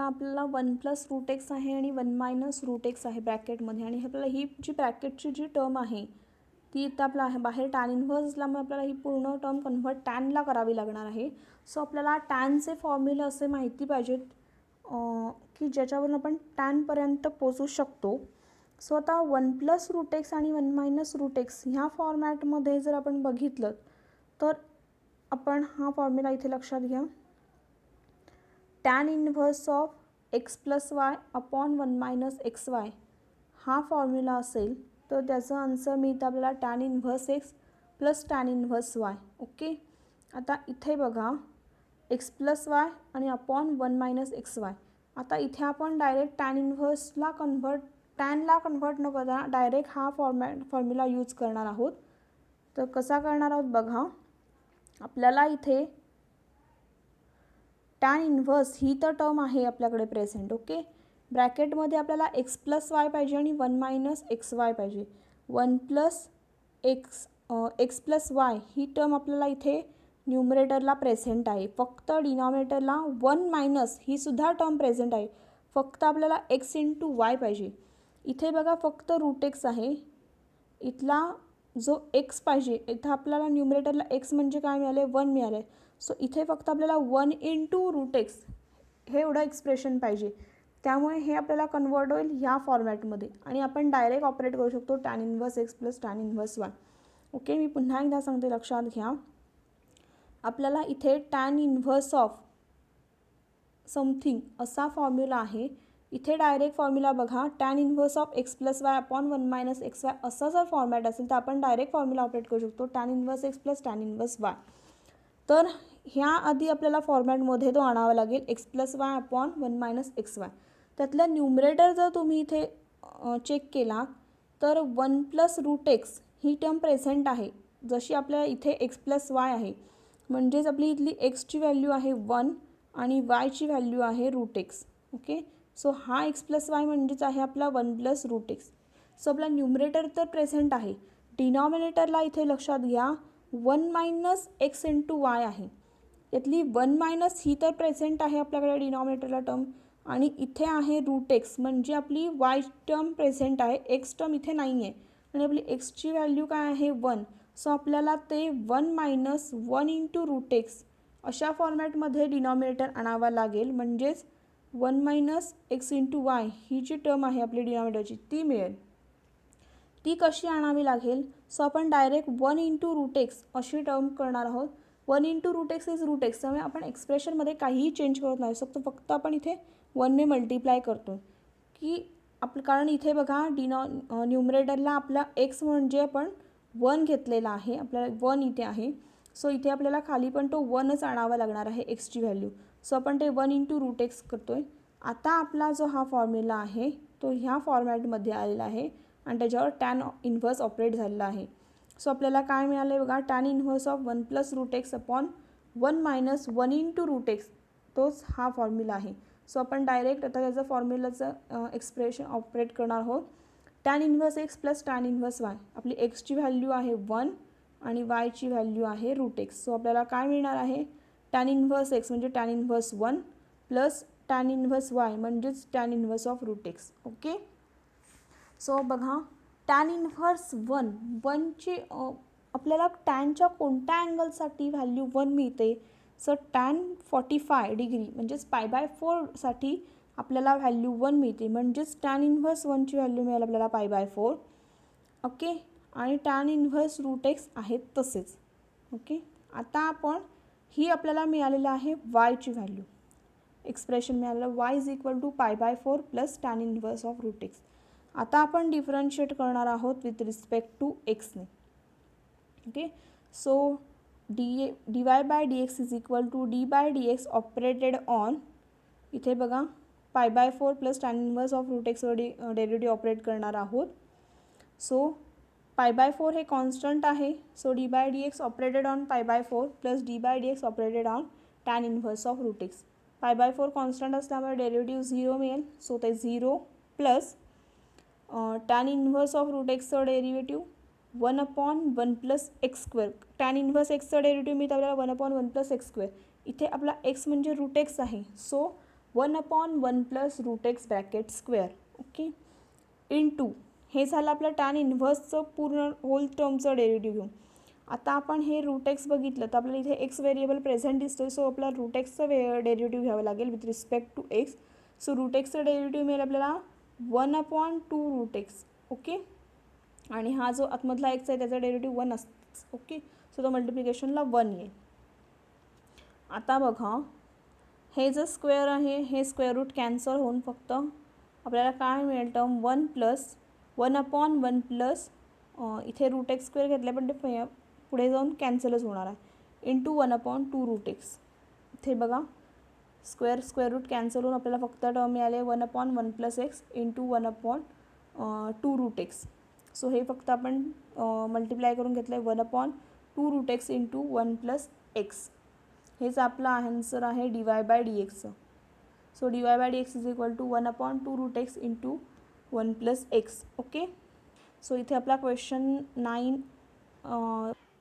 आपल्याला 1 प्लस रूट एक्स आहे आणि 1 मायनस रूट एक्स आहे ब्रॅकेटमध्ये. आणि आपल्याला ही जी ब्रॅकेटची जी टर्म आहे ती इथं आपल्या आहे बाहेर टॅन इन्व्हर्स असल्यामुळे आपल्याला ही पूर्ण टर्म कन्व्हर्ट टॅनला करावी लागणार आहे. सो आपल्याला टॅनचे फॉर्म्युले असे माहिती पाहिजेत की ज्याच्यावरून आपण टॅनपर्यंत पोचू शकतो. सो आता 1 प्लस रूट एक्स आणि 1 मायनस रूट एक्स ह्या फॉर्मॅटमध्ये जर आपण बघितलं तर आपण हा फॉर्म्युला इथे लक्षात घ्या. Tan inverse of x plus y upon 1 minus x y हा फॉर्म्युला असेल तर त्याचं आन्सर मिळतं आपल्याला tan inverse x plus tan inverse y. Okay, आता इथे बघा एक्स प्लस वाय आणि अपॉन 1 मायनस एक्स वाय. आता इथे आपण डायरेक्ट टॅन इन्व्हर्सला टॅनला कन्व्हर्ट न करता डायरेक्ट हा फॉर्म्युला यूज करणार आहोत. तर कसा करणार आहोत बघा, आपल्याला इथे टॅन इन्व्हर्स ही तर टर्म आहे आपल्याकडे प्रेझेंट. ओके, ब्रॅकेटमध्ये आपल्याला एक्स प्लस वाय पाहिजे आणि 1 मायनस एक्स वाय पाहिजे. 1 प्लस एक्स प्लस वाय ही टर्म आपल्याला इथे न्यूमरेटरला प्रेझेंट आहे. फक्त डिनॉमिनेटरला 1 मायनस ही सुद्धा टर्म प्रेझेंट आहे. फक्त आपल्याला एक्स इंटू वाय पाहिजे. इथे बघा फक्त रूट एक्स आहे. इथला जो एक्स पाहिजे इथं आपल्याला न्यूमरेटरला एक्स म्हणजे काय मिळाले 1 मिळाले. सो इथे फक्त आपल्याला 1 इंटू रूट एक्स हे एवढं एक्सप्रेशन पाहिजे. त्यामुळे हे आपल्याला कन्वर्ट होईल ह्या फॉर्मॅटमध्ये आणि आपण डायरेक्ट ऑपरेट करू शकतो tan inverse x plus tan inverse y. Okay, मी पुन्हा एकदा सांगते लक्षात घ्या. आपल्याला इथे टॅन इन्व्हर्स ऑफ समथिंग असा फॉर्म्युला आहे. इथे डायरेक्ट फॉर्म्युला बघा tan inverse of x plus y upon 1 minus x y असा जर फॉर्मॅट असेल तर आपण डायरेक्ट फॉर्म्युला ऑपरेट करू शकतो tan inverse x plus tan inverse y. तर ह्या आधी आपल्याला फॉर्मॅटमध्ये तो आणावा लागेल x plus y upon 1 minus x y. त्यातल्या न्यूमरेटर जर तुम्ही इथे चेक केला तर 1 प्लस रूट एक्स ही टर्म प्रेझेंट आहे. जशी आपल्याला इथे एक्स प्लस वाय आहे म्हणजेच आपली इथली एक्सची व्हॅल्यू आहे 1 आणि वायची व्हॅल्यू आहे रूट एक्स. ओके, सो हा एक्स प्लस वाय म्हणजेच आहे आपला 1 प्लस रूट एक्स. सो आपला न्यूमरेटर तर प्रेझेंट आहे. डिनॉमिनेटरला इथे लक्षात घ्या 1 मायनस एक्स इंटू वाय आहे. यातली 1 मायनस ही तर प्रेझेंट आहे आपल्याकडे डिनॉमिनेटरला टर्म आणि इथे आहे रूट एक्स म्हणजे आपली वाय टर्म प्रेझेंट आहे. एक्स टर्म इथे नाही आहे आणि आपली एक्सची व्हॅल्यू काय आहे 1. सो आपल्याला ते 1 मायनस 1 इंटू रूट एक्स अशा फॉर्मॅटमध्ये डिनॉमिनेटर आणावा लागेल. म्हणजेच 1 मायनस एक्स इंटू वाय ही जी टर्म आहे आपली डिनॉमिनेटरची ती मिळेल. ती कशी आणावी लागेल, सो आपण डायरेक्ट 1 इंटू रूट एक्स अशी टर्म करणार आहोत. 1 into root x is root x. त्यामुळे आपण एक्सप्रेशनमध्ये काहीही चेंज करत नाही. फक्त आपण इथे 1ने मल्टिप्लाय करतो की कारण इथे बघा न्यूमरेटरला आपला एक्स म्हणजे आपण 1 घेतलेला आहे. आपल्याला 1 इथे आहे. सो इथे आपल्याला खाली पण तो 1च आणावा लागणार आहे एक्सची व्हॅल्यू. सो आपण ते 1 इंटू रूट एक्स करतो आहे. आता आपला जो हा फॉर्म्युला आहे तो ह्या फॉर्मॅटमध्ये आलेला आहे आणि त्याच्यावर टॅन इन्व्हर्स ऑपरेट झालेला आहे. सो आपल्याला काय मिळालं आहे बघा tan inverse of 1 plus root x upon 1 minus 1 into root x, तोच हा फॉर्म्युला आहे. सो आपण डायरेक्ट आता त्याचं फॉर्म्युलाचं एक्सप्रेशन ऑपरेट करणार आहोत. Tan inverse x plus tan inverse y. आपली एक्सची व्हॅल्यू आहे 1 आणि वायची व्हॅल्यू आहे रूट एक्स. सो आपल्याला काय मिळणार आहे, टॅन इन्व्हर्स एक्स म्हणजे tan inverse 1 plus tan inverse y म्हणजेच tan inverse of root x. Okay. So बघा, टॅन इन्व्हर्स 1ची आपल्याला टॅनच्या कोणत्या अँगलसाठी व्हॅल्यू 1 मिळते. सो टॅन 45 डिग्री म्हणजेच π/4साठी आपल्याला व्हॅल्यू 1 मिळते, म्हणजेच टॅन इन्व्हर्स 1ची व्हॅल्यू मिळेल आपल्याला π/4. ओके. आणि टॅन इन्व्हर्स रूट एक्स आहेत तसेच. ओके. आता आपण ही आपल्याला मिळालेलं आहे वायची व्हॅल्यू, एक्सप्रेशन मिळालेलं y is equal to π/4 plus tan inverse of root x. आता आपण डिफरन्शिएट करणार आहोत विथ रिस्पेक्ट टू एक्सने. Okay. So dy/dx is equal to d/dx operated on, इथे बघा π/4 plus tan inverse of root एक्सवर डेरिव्हेटिव्ह ऑपरेट करणार आहोत. सो π/4 हे कॉन्स्टंट आहे. So d/dx operated on π/4 plus d/dx operated on tan inverse of root x. π/4 constant असल्यामुळे डेरिव्हेटिव्ह 0 मिळेल. सो ते 0 plus tan inverse of root एक्सचं derivative 1/1 plus x square. Tan inverse एक्सचं डेरिव्हेटिव्ह मिळतं आपल्याला 1/1 प्लस एक्स स्क्वेअर. इथे आपला एक्स म्हणजे रूट एक्स आहे. So 1/1 plus root x bracket square. Okay. Into हे झालं आपलं टॅन इन्व्हर्सचं पूर्ण होल टर्मचं डेरिव्हेटिव्ह घेऊन. आता आपण हे रूट एक्स बघितलं तर आपल्याला इथे एक्स व्हेरिएबल प्रेझेंट दिसतो. सो आपला रूट एक्सचं डेरिव्हेटिव्ह घ्यावं लागेल with respect to x. So root एक्सचं डेरिव्हेटिव्ह मिळेल आपल्याला 1/2 रूट एक्स. ओके. आणि हा जो आतमधला एक्स आहे त्याचा डेरिव्हेटिव्ह 1 असतो. ओके. सो तो मल्टिप्लिकेशनला 1 येईल. आता बघा, हे जे स्क्वेअर आहे हे स्क्वेअर रूट कॅन्सल होऊन फक्त आपल्याला काय मिळेल, टर्म 1 प्लस 1/1 प्लस इथे रूट एक्स स्क्वेअर घेतला पण ते पुढे जाऊन कॅन्सलच होणार आहे, इंटू 1/2 रूट एक्स. इथे बघा स्क्वेअर रूट कॅन्सल होऊन आपल्याला फक्त टर्म मिळाले 1/1 plus x into 1/2 root x. So हे फक्त आपण मल्टिप्लाय करून घेतलं आहे 1/2 root x into 1 plus x. हेच आपलं आन्सर आहे dy/dxचं. So dy/dx is equal to 1/2 root x into 1 plus x. Okay. So इथे आपला क्वेश्चन 9.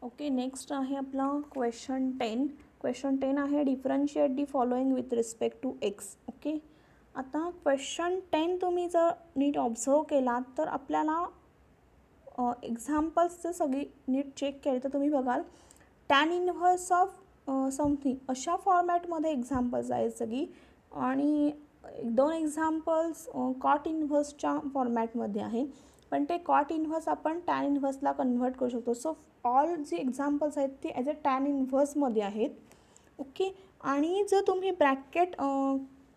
ओके. नेक्स्ट आहे आपला क्वेश्चन 10. क्वेश्चन 10 आहे differentiate the following with respect to x. Okay. आता क्वेश्चन 10 तुम्ही जर नीट ऑब्झर्व केलात तर आपल्याला एक्झाम्पल्सचं सगळी नीट चेक केले तर तुम्ही बघाल टॅन इन्व्हर्स ऑफ समथिंग अशा फॉर्मॅटमध्ये एक्झाम्पल्स आहेत सगळी, आणि 2 एक्झाम्पल्स कॉट इन्व्हर्सच्या फॉर्मॅटमध्ये आहे, पण ते कॉट इन्व्हर्स आपण टॅन इन्व्हर्सला कन्व्हर्ट करू शकतो. सो ऑल जी एक्झाम्पल्स आहेत ते ॲज अ टॅन इन्व्हर्समध्ये आहेत. ओके. आणि जर तुम्ही ब्रॅकेट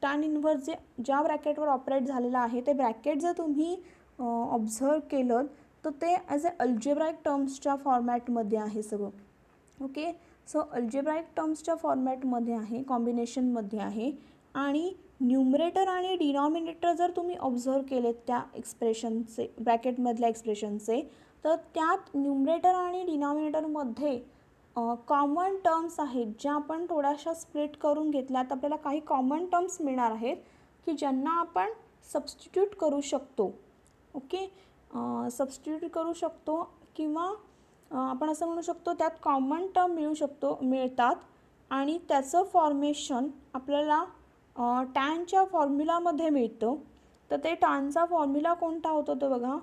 टॅन इन्व्हर्स ज्या ब्रॅकेटवर ऑपरेट झालेलं आहे ते ब्रॅकेट जर तुम्ही ऑब्झर्व केलं तर ते ॲज अ अल्जेब्राईक टर्म्सच्या फॉर्मॅटमध्ये आहे सगळं. ओके. सो अल्जेब्राईक टर्म्सच्या फॉर्मॅटमध्ये आहे, कॉम्बिनेशनमध्ये आहे. आणि न्यूमरेटर आणि डिनॉमिनेटर जर तुम्ही ऑब्झर्व केलेत त्या एक्सप्रेशनचे, ब्रॅकेटमधल्या एक्सप्रेशनचे, तर त्यात न्यूमरेटर आणि डिनॉमिनेटरमध्ये कॉमन टर्म्स आहेत ज्या आपण थोड्याशा स्प्लिट करून घेतल्या. तर आपल्याला काही कॉमन टर्म्स मिळणार आहेत की ज्यांना आपण सबस्टिट्यूट करू शकतो. ओके. सबस्टिट्यूट करू शकतो किंवा आपण असं म्हणू शकतो त्यात कॉमन टर्म मिळतात आणि त्याचं फॉर्मेशन आपल्याला टॅनच्या फॉर्म्युलामध्ये मिळतं. तर ते टॅनचा फॉर्म्युला कोणता होतो तो बघा,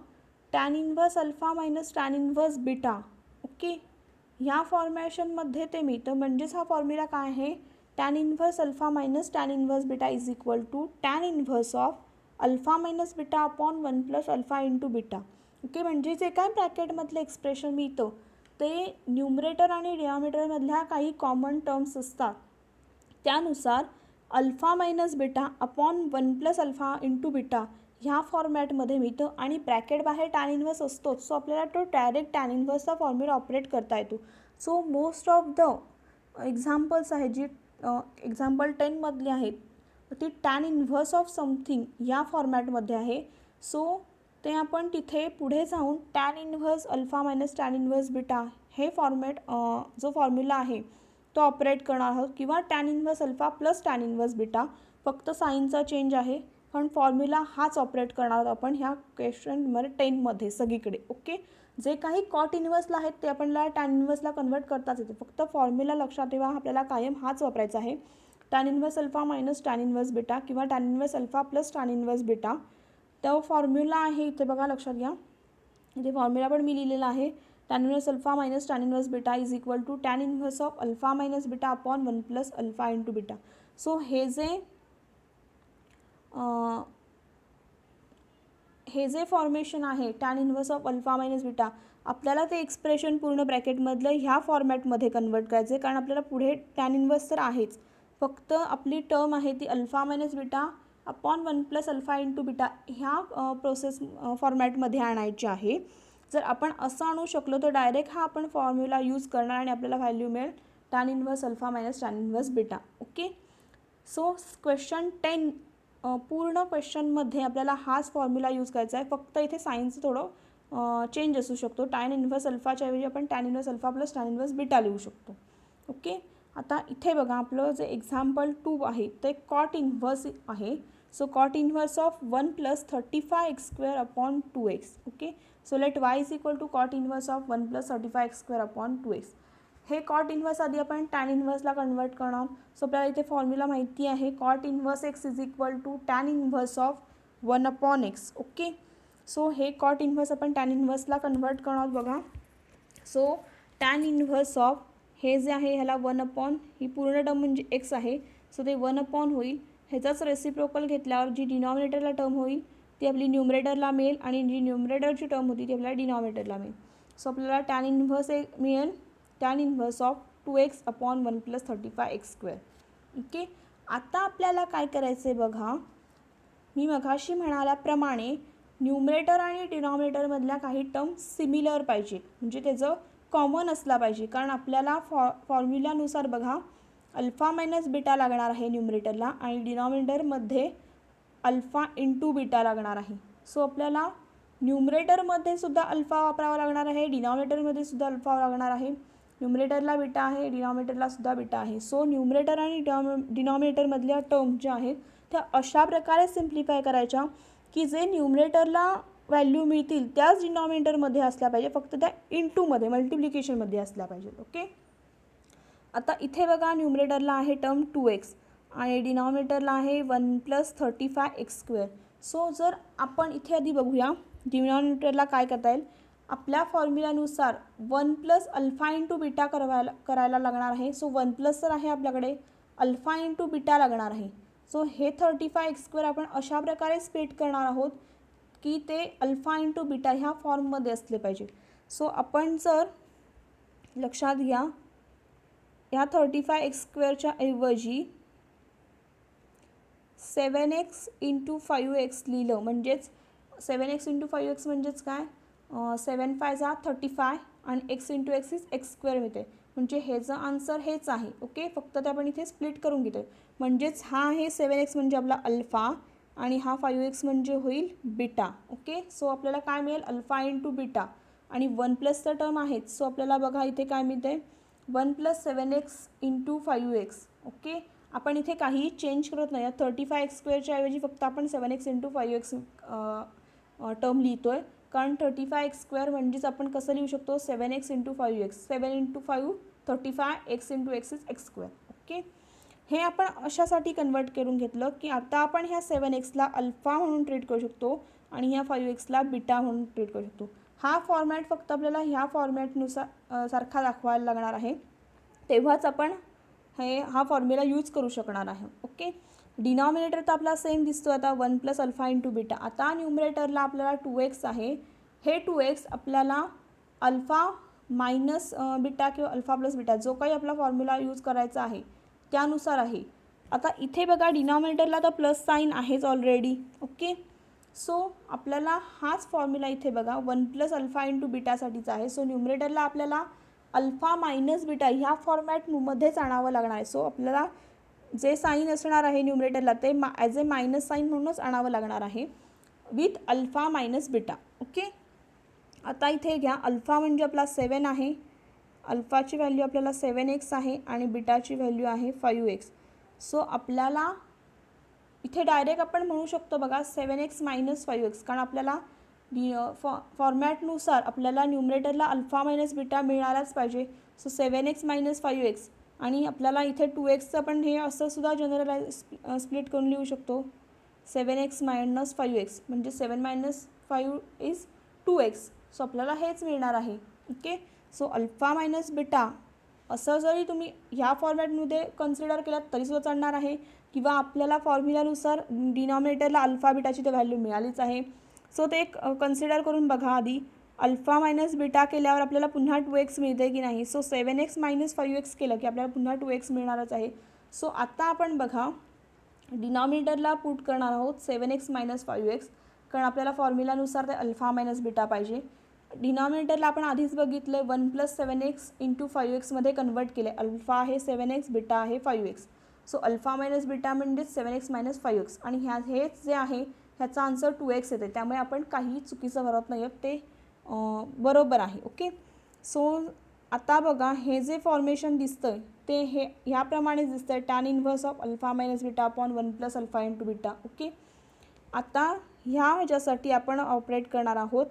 tan inverse alpha minus tan inverse beta. Okay. ह्या फॉर्मेशनमध्ये ते मिळतं. म्हणजेच हा फॉर्म्युला काय आहे, tan inverse alpha minus tan inverse beta is equal to tan inverse of alpha minus beta upon 1 plus alpha into beta. Okay. म्हणजे जे काय ब्रॅकेटमधलं एक्सप्रेशन मिळतं ते न्यूमरेटर आणि डिनॉमिनेटरमधल्या काही कॉमन टर्म्स असतात त्यानुसार alpha minus beta upon 1 plus alpha into beta ह्या फॉर्मॅटमध्ये मिळतं. आणि ब्रॅकेट बाहेर टॅन इन्व्हर्स असतोच. सो आपल्याला तो डायरेक्ट टॅन इन्व्हर्सचा फॉर्म्युला ऑपरेट करता येतो. So most of the examples आहेत जी एक्झाम्पल 10मधली आहेत ती टॅन इन्व्हर्स ऑफ समथिंग या फॉर्मॅटमध्ये आहे. सो ते आपण तिथे पुढे जाऊन tan inverse alpha minus tan inverse beta हे फॉर्मॅट जो फॉर्म्युला आहे तो ऑपरेट करणार आहोत, किंवा tan inverse alpha plus tan inverse beta, फक्त साईनचा चेंज आहे, पण फॉर्म्युला हाच ऑपरेट करणार आहोत आपण ह्या क्वेश्चन नंबर 10मध्ये सगळीकडे. ओके, जे काही कॉट इन्व्हर्सला आहेत ते आपल्याला टॅन इन्व्हर्सला कन्वर्ट करताच येते, फक्त फॉर्म्युला लक्षात ठेवा आपल्याला कायम हाच वापरायचा आहे, tan inverse alpha minus tan inverse beta किंवा tan inverse alpha plus tan inverse beta. तो फॉर्म्युला आहे इथे बघा, लक्षात घ्या, इथे फॉर्म्युला पण मी लिहिलेला आहे, tan inverse alpha minus tan inverse beta is equal to tan inverse of alpha minus beta upon 1 plus alpha into beta. So हे जे फॉर्मेशन आहे tan inverse of alpha minus beta, आपल्याला ते एक्सप्रेशन पूर्ण ब्रॅकेटमधलं ह्या फॉर्मॅटमध्ये कन्वर्ट करायचं आहे, कारण आपल्याला पुढे टॅन इन्व्हर्स तर आहेच, फक्त आपली टर्म आहे ती alpha minus beta upon 1 plus alpha into beta ह्या प्रोसेस फॉर्मॅटमध्ये आणायची आहे. जर आपण असं आणू शकलो तर डायरेक्ट हा आपण फॉर्म्युला यूज करणार आणि आपल्याला व्हॅल्यू मिळेल tan inverse alpha minus tan inverse beta. Okay, so question 10 पूर्ण क्वेश्चनमध्ये आपल्याला हाच फॉर्म्युला यूज करायचा आहे, फक्त इथे सायन्सचं थोडं चेंज असू शकतो, टॅन इन्व्हर्स अल्फाच्या ऐवजी आपण tan inverse alpha plus tan inverse beta लिहू शकतो. ओके, आता इथे बघा आपलं जे एक्झाम्पल 2 आहे ते कॉट इन्व्हर्स आहे. So cot inverse of 1 plus 35x² upon 2x. Okay, so let y is equal to cot inverse of 1 plus 35x² upon 2x. हे कॉट इन्व्हर्स आधी आपण टॅन इन्व्हर्सला कन्वर्ट करणार. सो आपल्याला इथे फॉर्म्युला माहिती आहे, cot inverse x is equal to tan inverse of 1 upon x. Okay, so हे कॉट इन्व्हर्स आपण टॅन इन्व्हर्सला कन्वर्ट करणार बघा. सो टॅन इन्व्हर्स ऑफ हे जे आहे ह्याला 1 अपॉन, ही पूर्ण टर्म म्हणजे x आहे, सो ते 1 अपॉन होईल, ह्याचाच रेसिप्रोकल घेतल्यावर जी डिनॉमिनेटरला टर्म होईल ती आपली न्यूमरेटरला मिळेल आणि जी न्यूमरेटरची टर्म होती ती आपल्याला डिनॉमिनेटरला मिळेल. सो आपल्याला टॅन इन्व्हर्स मिळेल tan inverse of 2x upon 1 plus 35x². Okay, आता आपल्याला काय करायचं आहे बघा, मी मघाशी म्हणाल्याप्रमाणे न्यूमरेटर आणि डिनॉमिनेटरमधल्या काही टर्म सिमिलर पाहिजे, म्हणजे त्याचं कॉमन असला पाहिजे, कारण आपल्याला फॉर्म्युल्यानुसार बघा अल्फा मायनस बीटा लागणार आहे न्यूमरेटरला आणि डिनॉमिनेटरमध्ये अल्फा इंटू बीटा लागणार आहे. सो आपल्याला न्यूमरेटरमध्ये सुद्धा अल्फा वापरावा लागणार आहे, डिनॉमिनेटरमध्ये सुद्धा अल्फा लागणार आहे. न्यूमरेटरला बीटा आहे, डिनॉमिनेटरला सुद्धा बीटा आहे. सो न्यूमरेटर आणि डिनॉमिनेटरमधल्या टर्म ज्या आहेत त्या अशा प्रकारे सिम्प्लिफाय करायच्या की जे न्यूमरेटरला व्हॅल्यू मिळतील त्याच डिनॉमिनेटरमध्ये असल्या पाहिजे, फक्त त्या इंटूमध्ये मल्टिप्लिकेशनमध्ये असल्या पाहिजेत. ओके, आता इथे बघा न्यूमरेटरला आहे टर्म 2x आणि डिनॉमिनेटरला आहे 1 प्लस 35x². सो जर आपण इथे आधी बघूया डिनॉमिनेटरला काय करता येईल, आपल्या फॉर्म्युल्यानुसार 1 प्लस अल्फा इंटू बीटा करायला लागणार आहे. सो 1 प्लस तर आहे आपल्याकडे, अल्फा इंटू बीटा लागणार आहे. सो हे 35x² आपण अशा प्रकारे स्प्लिट करणार आहोत की ते अल्फा इंटू बीटा ह्या फॉर्ममध्ये असले पाहिजे. सो आपण जर लक्षात घ्या ह्या 35x² ऐवजी 7x इंटू 5x लिहिलं, म्हणजेच 7x इंटू 5x म्हणजेच काय, 7 5 35 आणि x into x is x² मिळते, म्हणजे ह्याचं आन्सर हेच आहे. ओके, फक्त ते आपण इथे स्प्लिट करून घेतो, म्हणजेच हा आहे 7x म्हणजे आपला अल्फा आणि हा 5x म्हणजे होईल बीटा. ओके, सो आपल्याला काय मिळेल अल्फा इंटू बीटा आणि 1 प्लसचं टर्म आहेच. सो आपल्याला बघा इथे काय मिळते 1 plus 7x into 5x. Okay, आपण इथे काहीही चेंज करत नाही, 35x² ऐवजी फक्त आपण 7x इंटू 5x टर्म लिहितो आहे, कारण 35x² म्हणजेच आपण कसं लिहू शकतो 7x into 5x, 7 into 5 35, x into x is x². Okay, हे आपण अशासाठी कन्वर्ट करून घेतलं की आता आपण ह्या 7xला अल्फा म्हणून ट्रीट करू शकतो आणि ह्या 5xला बीटा म्हणून ट्रीट करू शकतो. हा फॉर्मॅट फक्त आपल्याला ह्या फॉर्मॅटनुसार सारखा दाखवायला लागणार आहे, तेव्हाच आपण हा फॉर्म्युला यूज करू शकणार आहे. ओके, डिनॉमिनेटर तर आपला सेम दिसतो आता 1 प्लस अल्फा इंटू बीटा. आता न्यूमरेटरला आपल्याला 2x आहे, हे 2x आपल्याला अल्फा मायनस बीटा किंवा अल्फा प्लस बीटा जो काही आपला फॉर्म्युला यूज करायचा आहे त्यानुसार आहे. आता इथे बघा डिनॉमिनेटरला तर प्लस साईन आहेच ऑलरेडी. ओके, सो आपल्याला हाच फॉर्म्युला इथे बघा 1 प्लस अल्फा इंटू बीटासाठीचा आहे. सो न्यूमरेटरला आपल्याला अल्फा मायनस बीटा ह्या फॉर्मॅटमध्येच आणावं लागणार आहे. सो आपल्याला जे साईन असणार आहे न्यूमरेटरला ते ॲज ए मायनस साईन म्हणूनच आणावं लागणार आहे with alpha minus beta. Okay, आता इथे घ्या अल्फा म्हणजे आपला 7 आहे अल्फाची व्हॅल्यू आपल्याला 7x आहे आणि बीटाची व्हॅल्यू आहे 5x. सो आपल्याला इथे डायरेक्ट आपण म्हणू शकतो बघा 7x - 5x, कारण आपल्याला फॉर्मॅटनुसार आपल्याला न्यूमरेटरला अल्फा मायनस बीटा मिळालाच पाहिजे. सो 7x - 5x आणि आपल्याला इथे 2xचं पण हे असं सुद्धा जनरलाइज स्प्लिट करून लिहू शकतो. 7x - 5x म्हणजे 7 - 5 इज 2x. सो आपल्याला हेच मिळणार आहे. Okay. So alpha minus beta असं जरी तुम्ही ह्या फॉर्मॅटमध्ये कन्सिडर केलात तरीसुद्धा चालणार आहे, किंवा आपल्याला फॉर्म्युलानुसार डिनॉमिनेटरला अल्फा बीटाची तर व्हॅल्यू मिळालीच आहे. सो ते एक कन्सिडर करून बघा आधी. अल्फा मायनस बीटा केल्यावर आपल्याला पुन्हा 2x मिळते की नाही. सो 7x - 5x केलं की आपल्याला पुन्हा 2x मिळणारच आहे. सो आता आपण बघा डिनॉमिनेटरला पुट करणार आहोत 7x - 5x, कारण आपल्याला फॉर्म्युलानुसार ते अल्फा मायनस बीटा पाहिजे. डिनॉमिनेटरला आपण आधीच बघितलं 1 + 7x × 5x मध्ये कन्वर्ट केले. अल्फा आहे 7x, बीटा आहे 5x. So alpha minus beta म्हणजेच 7x - 5x आणि हेच जे आहे ह्याचा आन्सर 2x येते. त्यामुळे आपण काही चुकीचं करत नाही आहोत, ते बरोबर आहे. ओके. सो आता बघा हे जे फॉर्मेशन दिसतं ते ह्याप्रमाणे दिसतं आहे, tan inverse of alpha minus beta upon 1 + alpha × beta. Okay. आता ह्या ह्याच्यासाठी आपण ऑपरेट करणार आहोत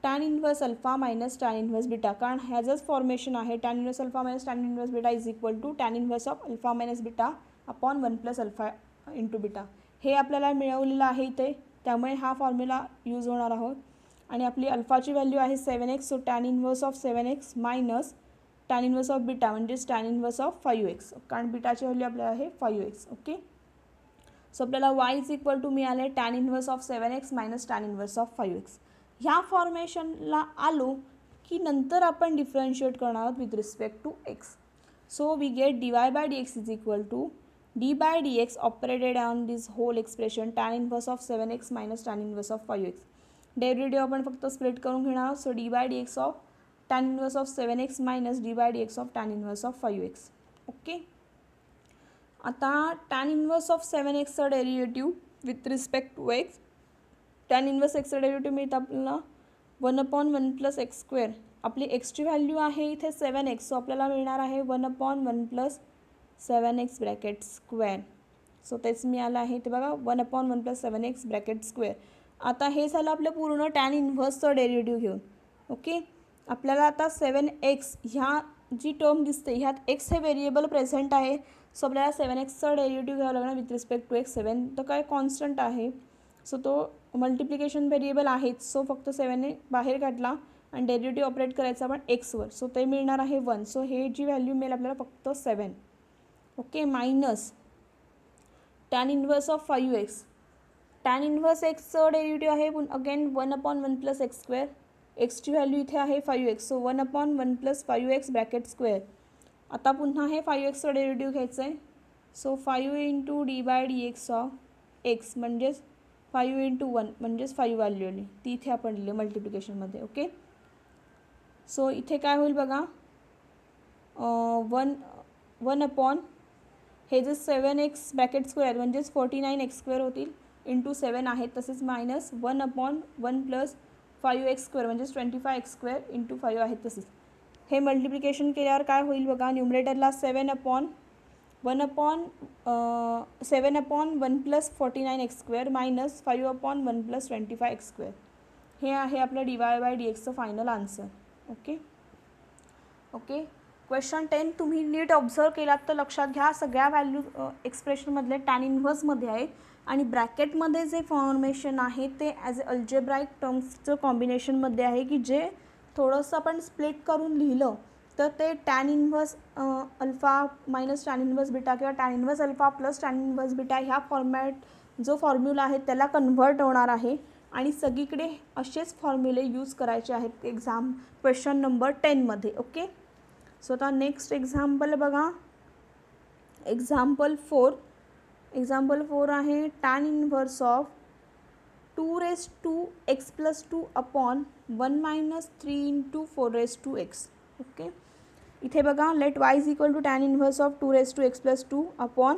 tan inverse alpha minus tan inverse beta, कारण ह्याचंच फॉर्मेशन आहे. tan inverse alpha minus tan inverse beta is equal to tan inverse of alpha minus beta upon 1 + alpha × beta. हे आपल्याला मिळवलेलं आहे इथे, त्यामुळे हा फॉर्म्युला यूज होणार आहोत. आणि आपली अल्फाची व्हॅल्यू आहे 7x. So tan inverse of 7x minus tan inverse of beta म्हणजेच tan इन्व्हर्स ऑफ 5x, कारण बीटाची व्हॅल्यू आपल्याला आहे 5x. ओके. सो आपल्याला y इज इक्वल टू मिळाले tan inverse of 7x minus tan inverse of 5x. ह्या फॉर्मेशनला आलो की नंतर आपण डिफरन्शिएट करणार आहोत with respect to x. So we get dy/dx is equal to d/dx operated on this whole expression tan inverse of 7x minus tan inverse of 5x. Derivative आपण फक्त स्प्लिट करून घेणार आहोत. So d/dx of tan inverse of 7x minus d/dx of tan inverse of 5x. Okay. आता tan इन्व्हर्स ऑफ 7xचं derivative with respect to x, tan inverse एक्सचं डेरिव्हेटिव्ह मिळतं आपल्याला 1/1 + x². आपली एक्सची व्हॅल्यू आहे इथे 7x. सो आपल्याला मिळणार आहे 1/1 + 7x ब्रॅकेट स्क्वेअर. सो तेच मिळालं आहे ते बघा 1/1 + 7x ब्रॅकेट स्क्वेअर. आता हे झालं आपलं पूर्ण tan इन्व्हर्सचं डेरिव्हेटिव्ह घेऊन. ओके. आपल्याला आता 7x ह्या जी टर्म दिसते ह्यात x हे व्हेरिएबल प्रेझेंट आहे. सो आपल्याला 7xचं डेरिव्हेटिव्ह घ्यावं लागणार विथ रिस्पेक्ट टू x. 7 तर काय कॉन्स्टंट आहे, सो तो मल्टिप्लिकेशन व्हेरिएबल आहेच. सो फक्त 7 बाहेर काढला आणि डेरिव्हेटिव्ह ऑपरेट करायचा आपण एक्सवर. सो ते मिळणार आहे 1. सो हे जी व्हॅल्यू मिळेल आपल्याला फक्त 7. Okay. Minus tan inverse of 5x. tan inverse एक्सचं डेरिव्हेटिव्ह आहे अगेन 1/1 + x². एक्सची व्हॅल्यू इथे आहे 5x. So 1/1 + 5x bracket square. आता पुन्हा हे 5xचं डेरिव्हेटिव्ह घ्यायचं आहे. सो 5 × d/dx ऑफ x म्हणजेच 5 × 1 म्हणजेच 5 व्हॅल्यू आली, ती इथे आपण लिहिली मल्टिप्लिकेशनमध्ये. ओके. सो इथे काय होईल बघा 1 हे जे 7x ब्रॅकेट स्क्वेअर म्हणजेच 49x² होतील × 7 आहेत, तसेच मायनस 1/1 + 5x² म्हणजेच 25x² × 5 आहेत तसेच. हे मल्टिप्लिकेशन केल्यावर काय होईल बघा न्यूमरेटरला 7/1 + 49x² मायनस 5/1 + 25x². हे आहे आपलं dy/dxचं final answer. Okay. Okay. Question 10 तुम्ही नीट ऑब्झर्व केलात तर लक्षात घ्या सगळ्या व्हॅल्यू एक्सप्रेशनमधले tan इन्व्हर्समध्ये आहे आणि ब्रॅकेटमध्ये जे फॉर्मेशन आहे ते ॲज अ अल्जेब्राईक टर्म्सचं कॉम्बिनेशनमध्ये आहे की जे थोडंसं आपण स्प्लिट करून लिहिलं तर ते tan inverse alpha minus tan inverse beta किंवा tan inverse alpha plus tan inverse beta ह्या फॉर्मॅट जो फॉर्म्युला आहे त्याला कन्व्हर्ट होणार आहे आणि सगळीकडे असेच फॉर्म्युले यूज करायचे आहेत एक्झाम क्वेश्चन नंबर 10मध्ये. ओके. सो आता नेक्स्ट एक्झाम्पल बघा. एक्झाम्पल 4 आहे tan inverse of 2x + 2 upon 1 - 3 × 4x. Okay. इथे बघा let y is equal to tan inverse of 2x + 2 upon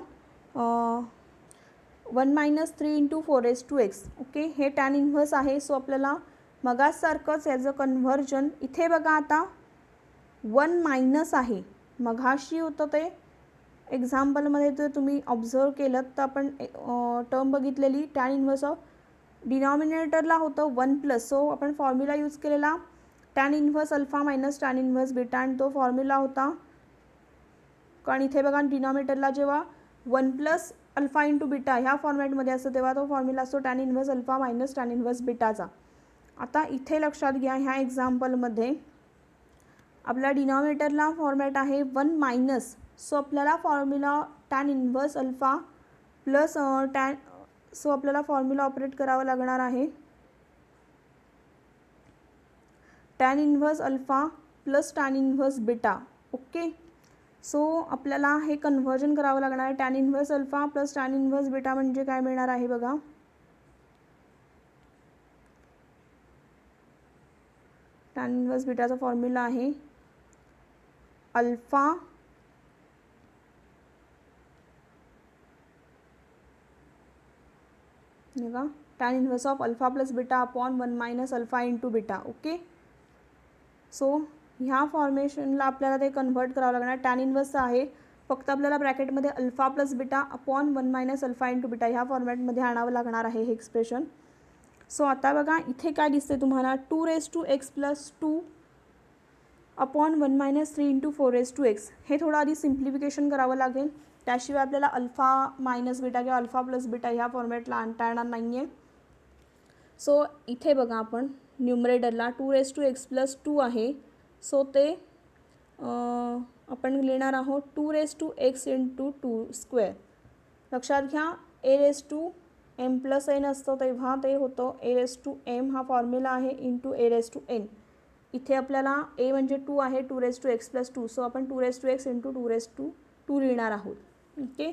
1 - 3 × 4x. Okay. हे tan इन्व्हर्स आहे. सो आपल्याला मगासारखंच याचं कन्व्हर्जन इथे बघा आता 1 मायनस आहे. मघाशी होतं ते एक्झाम्पलमध्ये जर तुम्ही ऑब्झर्व केलं तर आपण टर्म बघितलेली टॅन इन्व्हर्स ऑफ डिनॉमिनेटरला होतं 1 प्लस. सो आपण फॉर्म्युला यूज केलेला tan inverse alpha minus tan inverse beta आणि तो फॉर्म्युला होता. कारण इथे बघा डिनॉमिनेटरला जेव्हा 1 प्लस अल्फा इंटू बीटा ह्या फॉर्मॅटमध्ये असतो तेव्हा तो फॉर्म्युला असतो tan inverse alpha minus tan inverse बीटाचा. आता इथे लक्षात घ्या ह्या एक्झाम्पलमध्ये आपल्या डिनॉमिनेटरला फॉर्मॅट आहे 1 मायनस. सो आपल्याला formula tan inverse alpha plus so आपल्याला फॉर्म्युला ऑपरेट करावा लागणार आहे tan inverse alpha plus tan inverse beta. Okay, so आपल्याला हे कन्व्हर्जन करावं लागणार आहे. Tan inverse alpha plus tan inverse beta म्हणजे काय मिळणार आहे बघा. टॅन इन्व्हर्स बीटाचा फॉर्म्युला आहे अल्फा बघा tan inverse of alpha plus beta upon 1 minus alpha into beta. Okay, so ह्या फॉर्मेशनला आपल्याला ते कन्व्हर्ट करावं लागणार. टॅन इन्व्हर्स आहे फक्त आपल्याला ब्रॅकेटमध्ये alpha plus beta upon 1 minus alpha into beta ह्या फॉर्मॅटमध्ये आणावं लागणार आहे हे एक्सप्रेशन. सो आता बघा इथे काय दिसते तुम्हाला 2x plus 2 upon 1 minus 3 into 4x. हे थोडं आधी सिम्प्लिफिकेशन करावं लागेल, त्याशिवाय आपल्याला अल्फा मायनस बीटा किंवा अल्फा प्लस बीटा ह्या फॉर्मॅटला आणता येणार नाही आहे. सो इथे बघा आपण न्यूमरेटरला 2x प्लस 2 आहे. सो ते आपण लिहिणार आहोत 2x इंटू 2 स्क्वेअर. लक्षात घ्या a m प्लस n असतं तेव्हा ते होतं a m हा फॉर्म्युला आहे इंटू a n. इथे आपल्याला a म्हणजे 2 आहे 2x प्लस 2. सो आपण 2x इंटू 2 लिहिणार आहोत. ओके,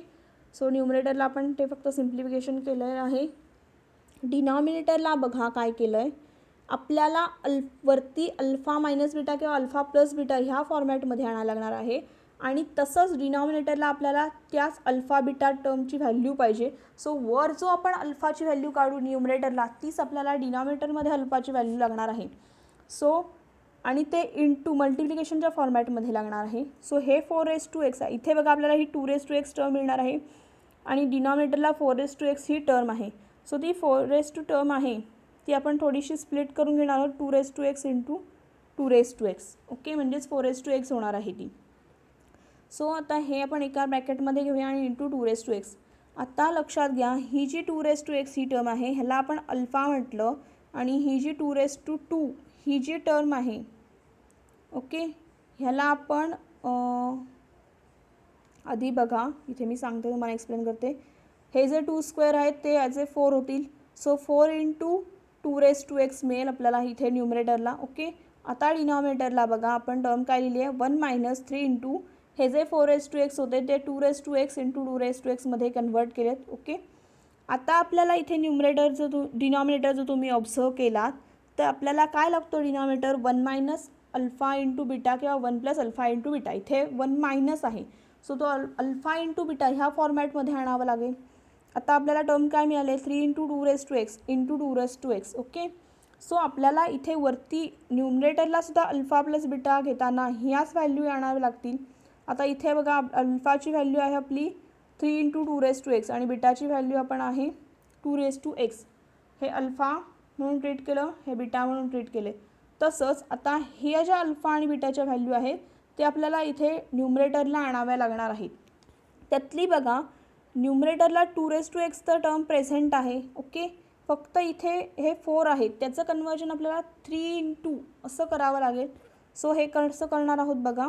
सो न्यूमरेटरला आपण ते फक्त सिम्प्लिफिकेशन केलं आहे. डिनॉमिनेटरला बघा काय केलं आहे आपल्याला वरती अल्फा मायनस बीटा किंवा अल्फा प्लस बीटा ह्या फॉर्मॅटमध्ये आणायला लागणार आहे आणि तसंच डिनॉमिनेटरला आपल्याला त्याच अल्फा बीटा टर्मची व्हॅल्यू पाहिजे. सो वर जो आपण अल्फाची व्हॅल्यू काढू न्यूमरेटरला तीच आपल्याला डिनॉमिनेटरमध्ये अल्फाची व्हॅल्यू लागणार आहे. सो आणि ते इंटू मल्टिप्लिकेशनच्या फॉर्मॅटमध्ये लागणार आहे. सो हे 4x आहे. इथे बघा आपल्याला ही 2x टर्म मिळणार आहे आणि डिनॉमिनेटरला 4x ही टर्म आहे. सो ती 4 टर्म आहे ती आपण थोडीशी स्प्लिट करून घेणार आहोत 2x इंटू 2x. ओके, म्हणजेच 4x होणार आहे ती. सो आता हे आपण एका ब्रॅकेटमध्ये घेऊया आणि इंटू 2x. आता लक्षात घ्या ही जी 2x ही टर्म आहे ह्याला आपण अल्फा म्हटलं आणि ही जी 2 ही जी टर्म आहे ओके ह्याला आपण आधी बघा इथे मी सांगते तुम्हाला एक्सप्लेन करते. हे जे 2 स्क्वेअर आहेत ते ॲज ए 4 होतील. सो 4 इंटू 2x मिळेल आपल्याला इथे न्यूमरेटरला. ओके, आता डिनॉमिनेटरला बघा आपण टर्म काय लिहिली आहे 1 मायनस 3 इंटू हे जे 4x होते ते 2x इंटू 2x मध्ये कन्वर्ट केलेत. ओके, आता आपल्याला इथे डिनॉमिनेटर जो तुम्ही ऑब्झर्व केलात तर आपल्याला काय लागतो denominator 1 minus alpha into beta किंवा 1 प्लस अल्फा इंटू बीटा. इथे 1 मायनस आहे सो तो अल्फा इंटू बीटा ह्या फॉर्मॅटमध्ये आणावा लागेल. आता आपल्याला टर्म काय मिळाले 3 into 2x into 2x. Okay, so आपल्याला इथे वरती न्यूमरेटरला सुद्धा अल्फा प्लस बीटा घेताना ह्याच व्हॅल्यू आणाव्या लागतील. आता इथे बघा अल्फाची व्हॅल्यू आहे आपली 3 इंटू 2x आणि बीटाची व्हॅल्यू आपण आहे 2x. हे अल्फा म्हणून ट्रीट केलं, हे बीटा म्हणून ट्रीट केले. तसंच आता हे ज्या अल्फा आणि बीटाच्या व्हॅल्यू आहेत ते आपल्याला इथे न्यूमरेटरला आणाव्या लागणार आहेत. त्यातली बघा न्यूमरेटरला 2x तर टर्म प्रेझेंट आहे. ओके, फक्त इथे हे 4 आहेत त्याचं कन्वर्जन आपल्याला 3 इंटू असं करावं लागेल. सो हे कसं करणार आहोत बघा.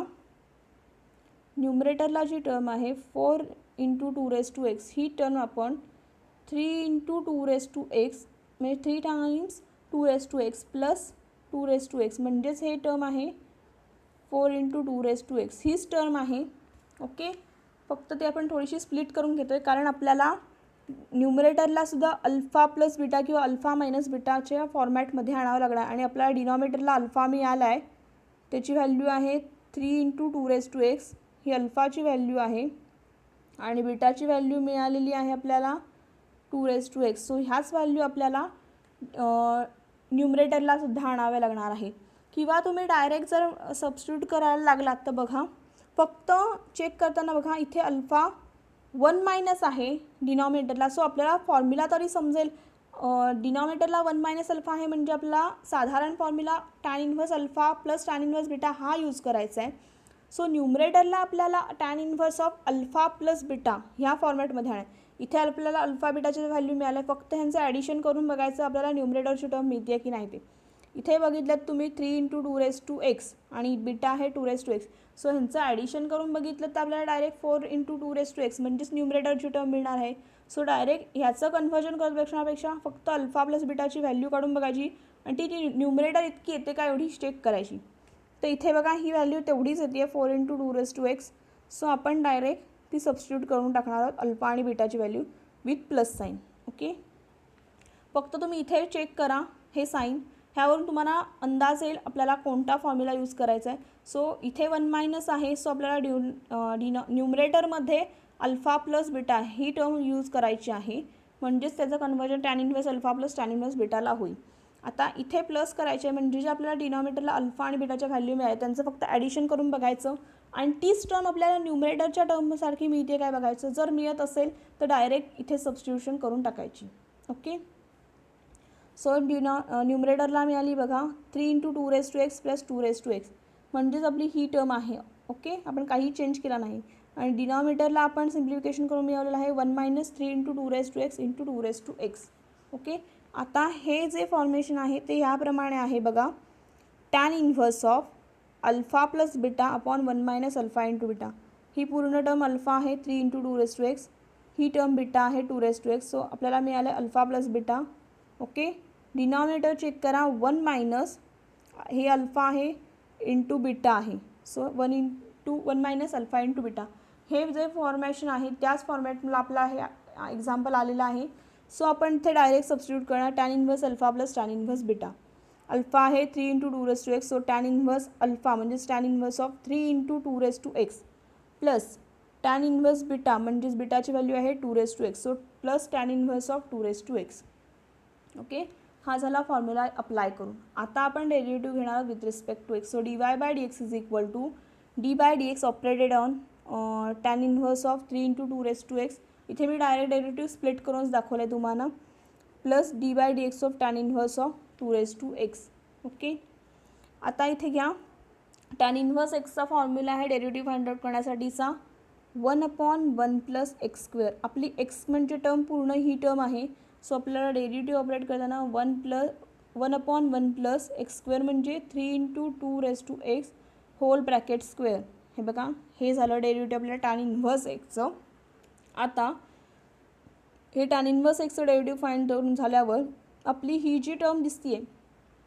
न्यूमरेटरला जी टर्म आहे 4 इंटू 2x ही टर्म आपण 3 इंटू 2x म्हणजे 3 टाइम्स 2x प्लस 2x म्हणजेच हे टर्म आहे 4 इंटू 2x हीच टर्म आहे. ओके, फक्त ते आपण थोडीशी स्प्लिट करून घेतो आहे कारण आपल्याला न्यूमरेटरला सुद्धा अल्फा प्लस बीटा किंवा अल्फा मायनस बीटाच्या फॉर्मॅटमध्ये आणावं लागणार आणि आपल्याला डिनॉमिनेटरला अल्फा मिळाला आहे त्याची व्हॅल्यू आहे 3 इंटू 2x ही अल्फाची व्हॅल्यू आहे आणि बीटाची व्हॅल्यू मिळालेली आहे आपल्याला 2x. सो ह्याच व्हॅल्यू आपल्याला न्यूमरेटरला सुद्धा आणाव्या लागणार आहे. किंवा तुम्ही डायरेक्ट जर सबस्टिट्यूट करायला लागलात तर बघा, फक्त चेक करताना बघा इथे अल्फा 1 मायनस आहे डिनॉमिनेटरला, सो आपल्याला फॉर्म्युला तरी समजेल. डिनॉमिनेटरला 1 मायनस अल्फा आहे म्हणजे आपला साधारण formula tan inverse alpha plus tan inverse beta हा यूज करायचा आहे. सो न्यूमरेटरला आपल्याला tan inverse of alpha plus beta ह्या फॉर्मॅटमध्ये आहे. इथे आपल्याला अल्फा बीटाचे व्हॅल्यू मिळाले, फक्त ह्यांचं ॲडिशन करून बघायचं आपल्याला न्यूमरेटरची टर्म मिळते की नाही ते. इथे बघितलं तुम्ही 3 × 2⁻x आणि बीटा आहे 2⁻x. सो ह्यांचं ॲडिशन करून बघितलं तर आपल्याला डायरेक्ट 4 × 2⁻x म्हणजेच न्यूमरेटरची टर्म मिळणार आहे. सो डायरेक्ट ह्याचं कन्व्हर्जन करण्यापेक्षा फक्त अल्फा प्लस बीटाची व्हॅल्यू काढून बघायची आणि ती न्यूमरेटर इतकी येते का एवढी चेक करायची. तर इथे बघा ही व्हॅल्यू तेवढीच येते 4 × 2⁻x. सो आपण डायरेक्ट ती सबस्टिट्यूट करून टाकणार आहोत अल्फा आणि बीटाची value with plus sign. Okay, फक्त तुम्ही इथे चेक करा हे साईन, ह्यावरून तुम्हाला अंदाज येईल आपल्याला कोणता फॉर्म्युला यूज करायचा आहे. सो इथे 1 मायनस आहे, सो आपल्याला न्यूमरेटरमध्ये अल्फा प्लस बीटा ही टर्म यूज करायची आहे, म्हणजेच त्याचं conversion tan inverse alpha plus tan inverse बीटाला होईल. आता इथे प्लस करायचे म्हणजे जे आपल्याला डिनॉमिनेटरला अल्फा आणि बीटाच्या व्हॅल्यू मिळाले त्यांचं फक्त ॲडिशन करून बघायचं आणि तीच टर्म आपल्याला न्यूमरेटरच्या टर्मसारखी मिळते काय बघायचं. जर मिळत असेल तर डायरेक्ट इथे सबस्टिट्यूशन करून टाकायची. ओके, सो न्यूमरेटरला मिळाली बघा 3 × 2⁻x प्लस 2⁻x म्हणजेच आपली ही टर्म आहे. ओके, आपण काही चेंज केला नाही. आणि डिनॉमिनेटरला आपण सिम्प्लिफिकेशन करून मिळवलेलं आहे 1 - 3 × 2⁻x × 2⁻x. ओके, आता हे जे फॉर्मेशन आहे ते ह्याप्रमाणे आहे बघा, tan inverse of alpha plus beta upon 1 - alpha into beta. ही पूर्ण टर्म अल्फा आहे 3 × 2⁻x, ही टर्म बीटा आहे 2⁻x. सो आपल्याला मिळालं alpha plus beta. Okay, denominator check करा 1 - हे अल्फा आहे इंटू बीटा आहे, सो 1 - अल्फा इंटू बीटा. हे जे फॉर्मॅशन आहे त्याच फॉर्मॅटला आपला हे एक्झाम्पल आलेलं आहे. सो आपण इथे डायरेक्ट सबस्टिट्यूट करणार tan inverse alpha plus tan inverse beta. Alpha आहे 3 × 2⁻x, so tan inverse alpha म्हणजेच tan inverse of 3 × 2⁻x plus tan inverse beta म्हणजेच बीटाची व्हॅल्यू आहे 2⁻x, so plus tan inverse of 2⁻x. Okay, हा झाला फॉर्म्युला अप्लाय करून. आता आपण डेरिव्हेटिव्ह घेणार with respect to x. So dy/dx is equal to d/dx operated on tan inverse of 3 × 2⁻x. इथे मी डायरेक्ट डेरिव्हेटिव्ह स्प्लिट करूनच दाखवलं आहे तुम्हाला, plus d/dx of tan inverse of 2⁻x. Okay, आता इथे घ्या टॅन इन्व्हर्स एक्सचा फॉर्म्युला आहे डेरिव्हेटिव्ह फाइंड आउट करण्यासाठीचा 1/1 + x². आपली एक्स म्हणजे टर्म पूर्ण ही टर्म आहे. सो आपल्याला डेरिव्हेटिव्ह ऑपरेट करताना 1/1 + x² म्हणजे 3 × 2⁻x होल ब्रॅकेट स्क्वेअर. हे बघा, हे झालं डेरिव्हेटिव्ह आपल्याला टॅन इन्व्हर्स एक्सचं. आता हे टॅन इन्व्हर्स एक्सचं डेरिव्हेटिव्ह फाइंड करून झाल्यावर आपली ही जी टर्म दिसते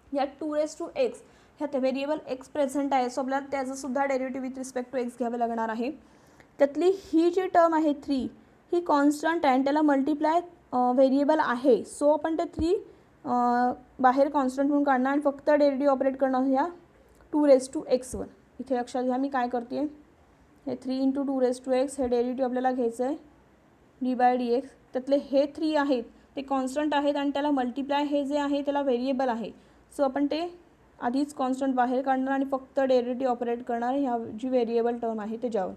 या 2⁻x ह्यात व्हेरिएबल एक्स प्रेझेंट आहे, सो आपल्याला त्याचंसुद्धा derivative with respect to x घ्यावं लागणार आहे. त्यातली ही जी टर्म आहे 3 ही कॉन्स्टंट आहे आणि त्याला मल्टिप्लाय व्हेरिएबल आहे. सो आपण ते 3 बाहेर कॉन्स्टंट म्हणून काढणार आणि फक्त डेरिव्हेटिव्ह ऑपरेट करणार ह्या 2⁻x वर. इथे लक्षात घ्या मी काय करते, हे 3 × 2⁻x हे डेरिव्हेटिव्ह आपल्याला घ्यायचं आहे d/dx. त्यातले हे 3 आहेत ते कॉन्स्टंट आहेत आणि त्याला मल्टिप्लाय हे जे आहे त्याला व्हेरिएबल आहे. सो आपण ते आधीच कॉन्स्टंट बाहेर काढणार आणि फक्त डेरिव्हेटिव्ह ऑपरेट करणार ह्या जी व्हेरिएबल टर्म आहे त्याच्यावर.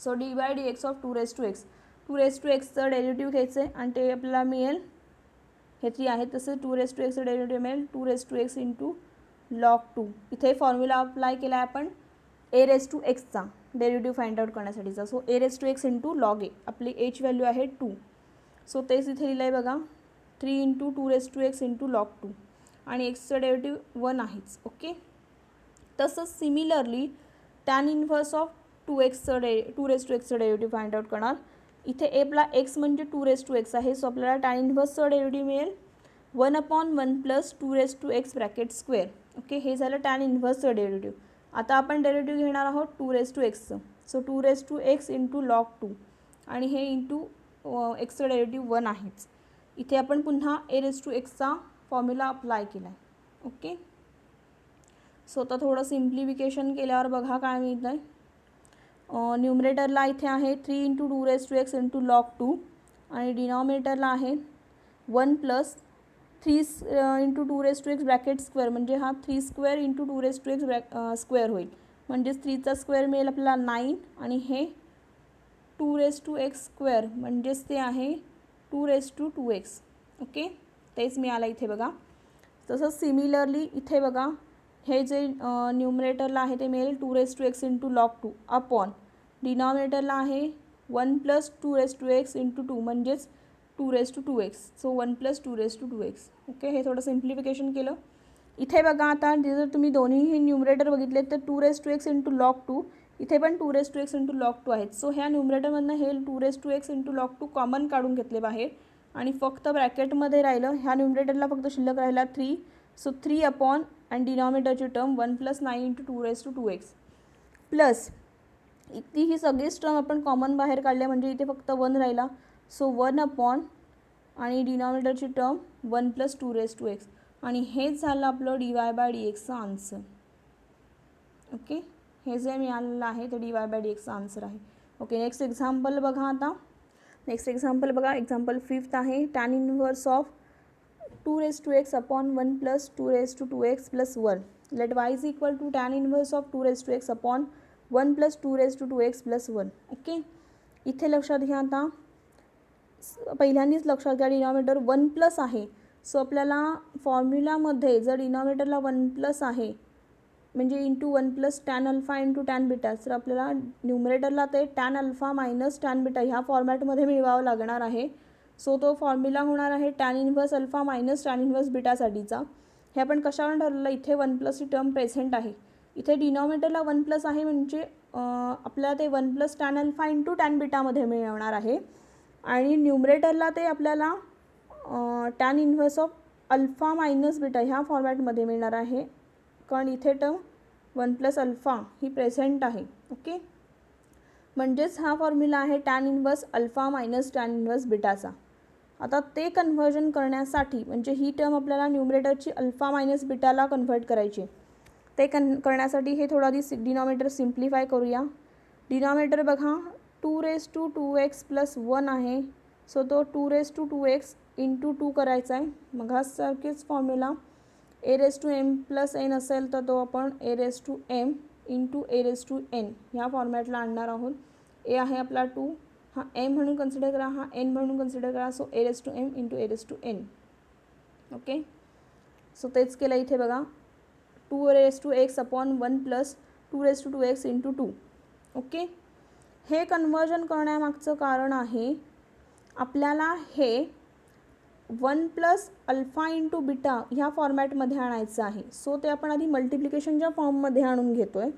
So d/dx of 2⁻x 2⁻xचं derivative घ्यायचं आहे आणि ते आपल्याला मिळेल हे 3 आहे तसे 2⁻xचं डेरिव्हेटिव्ह मिळेल 2⁻x × log 2. इथे फॉर्म्युला अप्लाय केला आहे आपण a⁻x डेरिव्हेटिव्ह फाइंड आउट करण्यासाठीचा. सो a⁻x × log a, आपली एच व्हॅल्यू आहे 2. सो तेच इथे लिहिलं आहे बघा 3 × 2⁻x × log 2 आणि एक्सचं डेरिव्हेटिव्ह 1 आहेच. ओके, तसंच सिमिलरली टॅन इन्व्हर्स ऑफ 2⁻xचं डेरिव्हेटिव्ह फाइंड आउट करणार. इथे एपला एक्स म्हणजे 2⁻x आहे, सो आपल्याला टॅन इन्व्हर्सचं डेरिव्हेटिव्ह मिळेल 1/1 + 2⁻x ब्रॅकेट स्क्वेअर. ओके, हे झालं टॅन इन्व्हर्सचं डेरिव्हेटिव्ह. आता आपण डेरिव्हेटिव्ह घेणार आहोत 2⁻xचं. सो 2⁻x × log 2 आणि हे इंटू एक्सचं डेरिव्हेटिव्ह 1 आहेच. इथे आपण पुन्हा a⁻x फॉर्म्युला अप्लाय केला आहे. ओके, सो आता थोडं सिम्प्लिफिकेशन केल्यावर बघा काय मिळतं आहे. न्यूमरेटरला इथे आहे 3 × 2⁻x × log 2 आणि डिनॉमिनेटरला आहे 1 + 3 इंटू 2x ब्रॅकेट स्क्वेअर म्हणजे हा 3 स्क्वेअर इंटू 2x स्क्वेअर होईल, म्हणजेच 3चा स्क्वेअर मिळेल आपल्याला 9 आणि हे 2x स्क्वेअर म्हणजेच ते आहे 2x. ओके, तेच मिळालं इथे बघा. तसंच सिमिलरली इथे बघा हे जे न्यूमरेटरला आहे ते मिळेल 2x इंटू लॉग 2 अपॉन डिनॉमिनेटरला आहे 1 प्लस 2x इंटू 2 म्हणजेच 2x. So 1 plus 2x. Okay, हे थोडं सिम्प्लिफिकेशन केलं. इथे बघा आता जर तुम्ही दोन्हीही न्यूमरेटर बघितले तर 2x इंटू लॉग 2, इथे पण 2x इंटू लॉग 2 आहेत. सो ह्या न्यूमरेटरमधनं हे 2x इंटू लॉग 2 कॉमन काढून घेतले बाहेर आणि फक्त ब्रॅकेटमध्ये राहिलं. ह्या न्यूमरेटरला फक्त शिल्लक राहिला 3. सो 3 अपॉन आणि डिनॉमिनेटरची term 1 plus 9 into 2x plus इथे ही सगळीच टर्म आपण कॉमन बाहेर काढल्या म्हणजे इथे फक्त 1 राहिला. सो 1 अपॉन आणि डिनॉमिनेटरची टर्म 1 प्लस 2x आणि हेच झालं आपलं dy/dxचं आन्सर. ओके, हे जे मिळालेलं आहे ते dy/dxचं आन्सर आहे. ओके, नेक्स्ट एक्झाम्पल बघा. आता नेक्स्ट एक्झाम्पल बघा. एक्झाम्पल 5th आहे tan inverse of 2x upon 1 plus 2x plus 1. Let y is equal to tan inverse of 2x upon 1 plus 2x plus 1. Okay, इथे लक्षात घ्या. आता पहिल्यांदाच लक्षात घ्या डिनॉमिनेटर 1 प्लस आहे. सो आपल्याला फॉर्म्युलामध्ये जर डिनॉमिनेटरला 1 प्लस आहे म्हणजे into 1 plus tan alpha into tan beta, तर आपल्याला न्यूमरेटरला ते tan alpha minus tan beta ह्या फॉर्मॅटमध्ये मिळवावं लागणार आहे. सो तो फॉर्म्युला होणार आहे tan inverse alpha minus tan inverse बीटासाठीचा. हे आपण कशावर ठरवलं, इथे 1 प्लसची टर्म प्रेझेंट आहे. इथे डिनॉमिनेटरला 1 प्लस आहे म्हणजे आपल्याला ते 1 plus tan alpha into tan बीटामध्ये मिळवणार आहे आणि न्यूमरेटरला ते आपल्याला tan inverse of alpha minus beta ह्या फॉर्मॅटमध्ये मिळणार आहे, कारण इथे टर्म 1 प्लस अल्फा ही प्रेझेंट आहे. ओके, म्हणजेच हा फॉर्म्युला आहे tan inverse alpha minus tan inverse बीटाचा. आता ते कन्व्हर्जन करण्यासाठी म्हणजे ही टर्म आपल्याला न्यूमरेटरची अल्फा मायनस बीटाला कन्व्हर्ट करायची. ते करण्यासाठी हे थोडा आधी डिनॉमिनेटर सिम्प्लिफाय करूया. डिनॉमिनेटर बघा 2x प्लस 1 आहे. सो तो 2x इंटू 2 करायचा आहे. मग हा सारखेच फॉर्म्युला a⁻m प्लस n असेल तर तो आपण a⁻m इंटू a⁻n ह्या फॉर्मॅटला आणणार आहोत. a आहे आपला 2, हा m म्हणून कन्सिडर करा, हा n म्हणून कन्सिडर करा. So a⁻m into a⁻n. Okay, so तेच केलं इथे बघा 2x upon 1 plus 2x into 2. Okay, हे कन्व्हर्जन करण्यामागचं कारण आहे आपल्याला हे 1 प्लस अल्फा इंटू बीटा ह्या फॉर्मॅटमध्ये आणायचं आहे. सो ते आपण आधी मल्टिप्लिकेशनच्या फॉर्ममध्ये आणून घेतो आहे.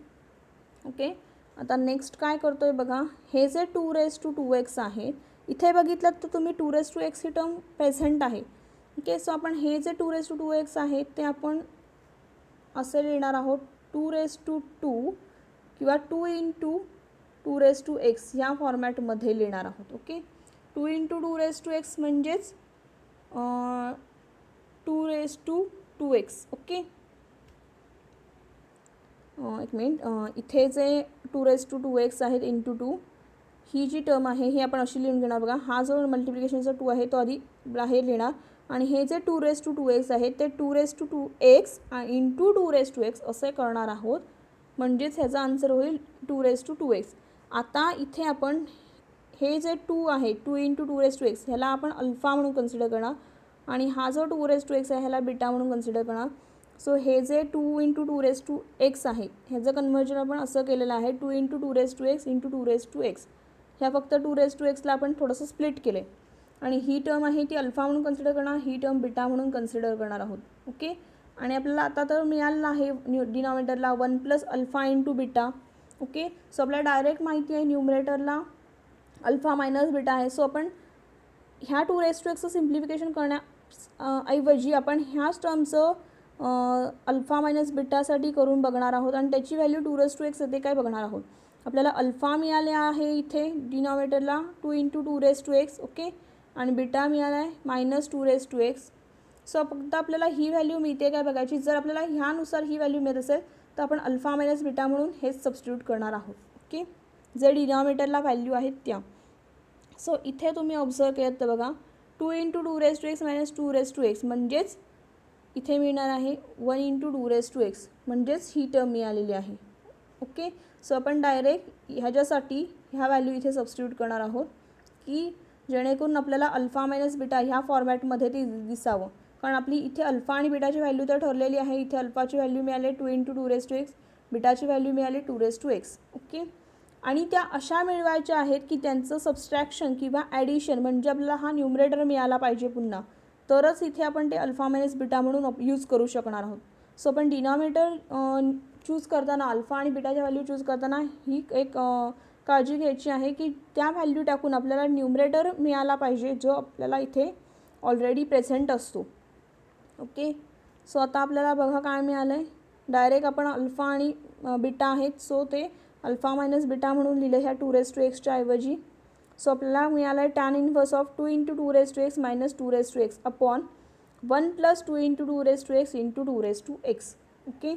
ओके, आता नेक्स्ट काय करतो आहे बघा. हे जे 2x आहे इथे बघितलं तर तुम्ही 2x ही टर्म प्रेझेंट आहे. ओके, सो आपण हे जे 2x आहे ते आपण असे लिहिणार आहोत 2 किंवा 2 इंटू 2x ह्या फॉर्मॅटमध्ये लिहिणार आहोत. ओके, 2 इंटू 2x म्हणजेच 2x. ओके, एक मिनिट, इथे जे 2x आहेत इंटू 2 ही जी टर्म आहे ही आपण अशी लिहून घेणार बघा. हा जो मल्टिप्लिकेशनचा 2 आहे तो आधी बाहेर लिहिणार आणि हे जे 2x आहे ते 2x इंटू 2x असे करणार आहोत, म्हणजेच ह्याचा आन्सर होईल 2x. आता इथे आपण हे जे 2 आहे 2 इंटू 2x ह्याला आपण अल्फा म्हणून कन्सिडर करणार आणि हा जो 2x आहे ह्याला बीटा म्हणून कन्सिडर करणार. सो हे जे 2 इंटू 2x आहे ह्याचं कन्व्हर्जन आपण असं केलेलं आहे 2 इंटू 2x इंटू 2x. ह्या फक्त 2xला आपण थोडंसं स्प्लिट केलं आहे आणि ही टर्म आहे ती अल्फा म्हणून कन्सिडर करणार, ही टर्म बीटा म्हणून कन्सिडर करणार आहोत. ओके, आणि आपल्याला आता तर मिळालेलं आहे डिनॉमिनेटरला 1 plus alpha into beta. Okay, so आपल्याला डायरेक्ट माहिती आहे न्यूमरेटरला अल्फा मायनस बीटा आहे. सो आपण ह्या 2xचं सिम्प्लिफिकेशन करण्याऐवजी आपण ह्याच टर्मचं अल्फा मायनस बीटासाठी करून बघणार आहोत आणि त्याची व्हॅल्यू 2x येते काय बघणार आहोत. आपल्याला अल्फा मिळाले आहे इथे डिनॉमिनेटरला 2 इंटू 2x. ओके, आणि बीटा मिळाला आहे मायनस 2x. सो फक्त आपल्याला ही व्हॅल्यू मिळते काय बघायची. जर आपल्याला ह्यानुसार ही व्हॅल्यू मिळत असेल तर आपण अल्फा मायनस बीटा म्हणून हेच सबस्टिट्यूट करणार आहोत. ओके, जे डिनॉमिनेटरला व्हॅल्यू आहेत त्या. सो इथे तुम्ही ऑब्झर्व केलं तर बघा 2 into 2 raise to x minus 2 raise to x, म्हणजेच इथे मिळणार आहे 1 इंटू 2 रेस टू एक्स, म्हणजेच ही टर्म मिळालेली आहे. ओके, सो आपण डायरेक्ट ह्याच्यासाठी ह्या व्हॅल्यू इथे सबस्टिट्यूट करणार आहोत की जेणेकरून आपल्याला अल्फा मायनस बीटा ह्या फॉर्मॅटमध्ये ते दिसावं. कारण आपली इथे अल्फा आणि बीटाची व्हॅल्यू तर ठरलेली आहे. इथे अल्फाची व्हॅल्यू मिळाली 2 इंटू 2 रेस टू एक्स, बीटाची व्हॅल्यू मिळाली 2 रेस टू एक्स. ओके, आणि त्या अशा मिळवायच्या आहेत की त्यांचं सबस्ट्रॅक्शन किंवा ॲडिशन, म्हणजे आपल्याला हा न्यूमरेटर मिळाला पाहिजे पुन्हा, तरच इथे आपण ते अल्फा मायनस बीटा म्हणून यूज करू शकणार आहोत. सो आपण डिनॉमिनेटर चूज करताना अल्फा आणि बीटाच्या व्हॅल्यू चूज करताना ही एक काळजी घ्यायची आहे की त्या व्हॅल्यू टाकून आपल्याला न्यूमरेटर मिळाला पाहिजे जो आपल्याला इथे ऑलरेडी प्रेझेंट असतो. ओके, सो आता आपल्याला बघा काय मिळालं आहे. डायरेक्ट आपण अल्फा आणि बीटा आहेत, सो ते अल्फा मायनस बीटा म्हणून लिहिलं ह्या 2 रेस टू एक्सच्या ऐवजी. सो आपल्याला मिळालं आहे tan inverse of 2 into 2 raise to x minus 2 raise to x upon 1 plus 2 into 2 raise to x into 2 raise to x. Okay,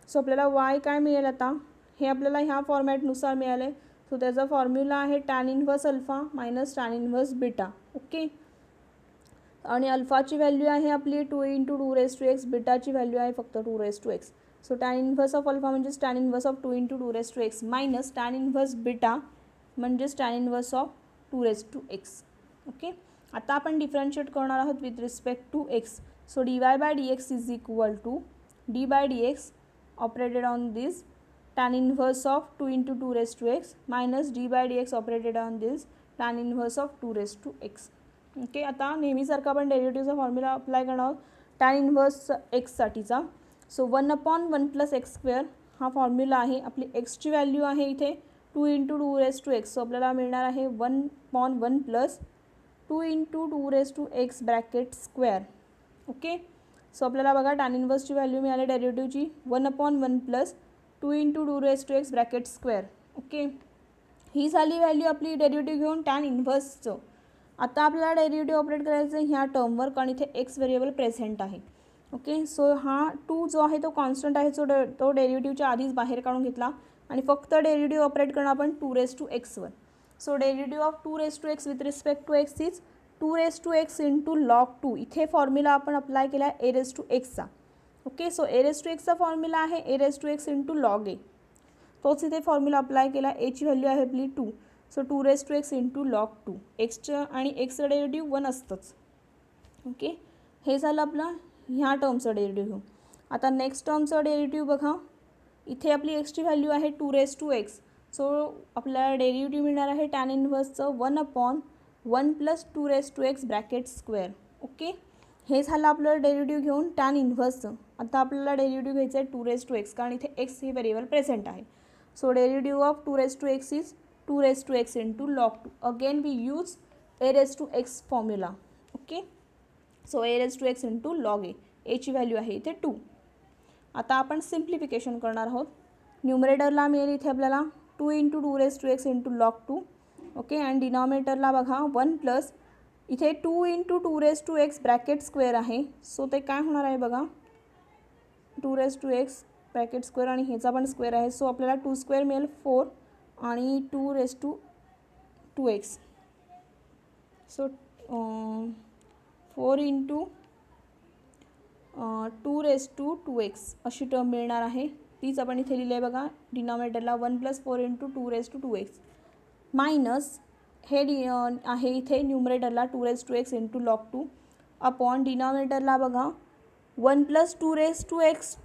so आपल्याला वाय काय मिळेल आता, हे आपल्याला ह्या फॉर्मॅटनुसार मिळालं आहे. सो त्याचा फॉर्म्युला आहे tan inverse alpha minus tan inverse beta. Okay, आणि अल्फाची व्हॅल्यू आहे आपली 2 इंटू 2 रेस टू एक्स, बीटाची व्हॅल्यू आहे फक्त 2 raise to x. So tan inverse of alpha म्हणजेच tan inverse of 2 into 2 raise to x minus tan inverse beta म्हणजेच tan inverse of 2 raise to x. Okay, आता आपण डिफरन्शिएट करणार आहोत with respect to x. So D y by d x is equal to d by d x operated on this tan inverse of 2 into 2 raised to x minus d by dx operated on this tan inverse of 2 raised to x. Okay, आता नेहमीसारखं आपण डेरिव्हेटिव्हचा फॉर्म्युला अप्लाय करणार आहोत टॅन इन्व्हर्स एक्ससाठीचा. So 1 upon 1 plus x square हा फॉर्म्युला आहे. आपली एक्सची व्हॅल्यू आहे इथे 2 into 2 raise to x, so आपल्याला मिळणार आहे 1 upon 1 plus 2 into 2 raise to x bracket square. Okay, so आपल्याला बघा टॅन इन्व्हर्सची व्हॅल्यू मिळाली डेरिव्हेटिव्हची 1 upon 1 plus 2 into 2 raise to x bracket square. Okay, ही झाली व्हॅल्यू आपली डेरिव्हेटिव्ह घेऊन टॅन इन्व्हर्सचं. आता आपल्याला डेरिव्हेटिव्ह ऑपरेट करायचं आहे ह्या टर्मवर, कारण इथे एक्स व्हेरिएबल प्रेझेंट आहे. ओके, सो हा 2 जो आहे तो कॉन्स्टंट आहे, सो तो डेरिव्हेटिव्हच्या आधीच बाहेर काढून घेतला आणि फक्त डेरिव्हेटिव्ह ऑपरेट करणार आपण 2 रेस टू एक्सवर. So derivative of 2 raise to x with respect to x is 2 raise to x into log 2. इथे फॉर्म्युला आपण अप्लाय केला आहे ए रेस टू एक्सचा. Okay, so a raise to एक्सचा फॉर्म्युला आहे a raise to x into log a. तोच इथे फॉर्म्युला अप्लाय केला. एची व्हॅल्यू आहे आपली 2, so 2 raise to x into log 2. एक्सचं आणि एक्सचं डेरिव्हेटिव्ह 1 असतंच. ओके, हे झालं आपलं ह्या टर्मचं डेरिव्हेटिव्ह. आता नेक्स्ट टर्मचं डेरिव्हेटिव्ह बघा, इथे आपली एक्सची व्हॅल्यू आहे 2 रेस टू एक्स, सो आपल्याला डेरिव्हेटिव्ह मिळणार आहे टॅन इन्व्हर्सचं 1 upon 1 plus 2 raise to x bracket square. Okay, हे झालं आपलं डेरिव्हेटिव्ह घेऊन टॅन इन्व्हर्सचं. आता आपल्याला डेरिव्हेटिव्ह घ्यायचं आहे 2 रेस टू एक्स, कारण इथे एक्स हे व्हेरिएबल प्रेझेंट आहे. So derivative of 2 raise to x is 2 raise to x into log 2. Again we use a raise to x formula. Okay, so a raise to x into log a. एची व्हॅल्यू आहे इथे 2. आता आपण सिम्प्लिफिकेशन करणार आहोत. न्यूमरेटरला मिळेल इथे आपल्याला 2 into 2 raise to x into log 2. Okay, and डिनॉमिनेटरला बघा 1 प्लस इथे 2 into 2 raise to x bracket square आहे, सो ते काय होणार आहे बघा 2 raise to x bracket square आणि ह्याचा पण स्क्वेअर आहे, सो आपल्याला 2 स्क्वेअर मिळेल 4 आणि 2 raise to 2 x. So 4 into 2 raise to 2 x अशी टर्म मिळणार आहे. तीच आपण इथे लिहिली आहे बघा डिनॉमिनेटरला 1 plus 4 into 2 raise to 2 x minus हे आहे इथे न्यूमरेटरला 2 raise to x into log 2 upon डिनॉमिनेटरला बघा 1 plus 2 raise to x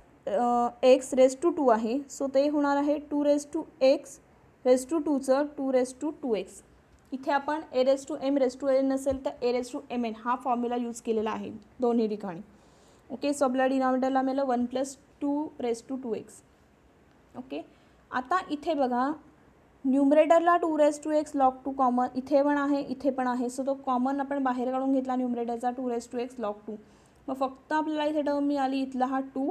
x raise to 2 आहे, सो ते होणार आहे 2 raise to x raise to 2चं 2 रेस टू 2 एक्स. इथे आपण a raise to m raise to n नसेल तर a raise to m n हा फॉर्म्युला यूज केलेला आहे दोन्ही ठिकाणी. ओके, सो आपल्या डिनॉमिनेटरला मिळालं 1 plus 2 raise to 2 x. Okay, आता इथे बघा न्यूमरेटरला 2 raise to x log 2 common इथे पण आहे इथे पण आहे, सो तो कॉमन आपण बाहेर काढून घेतला न्यूमरेटरचा 2 रेस टू एक्स लॉग 2. मग फक्त आपल्याला इथे टर्म मिळाली इथला हा 2,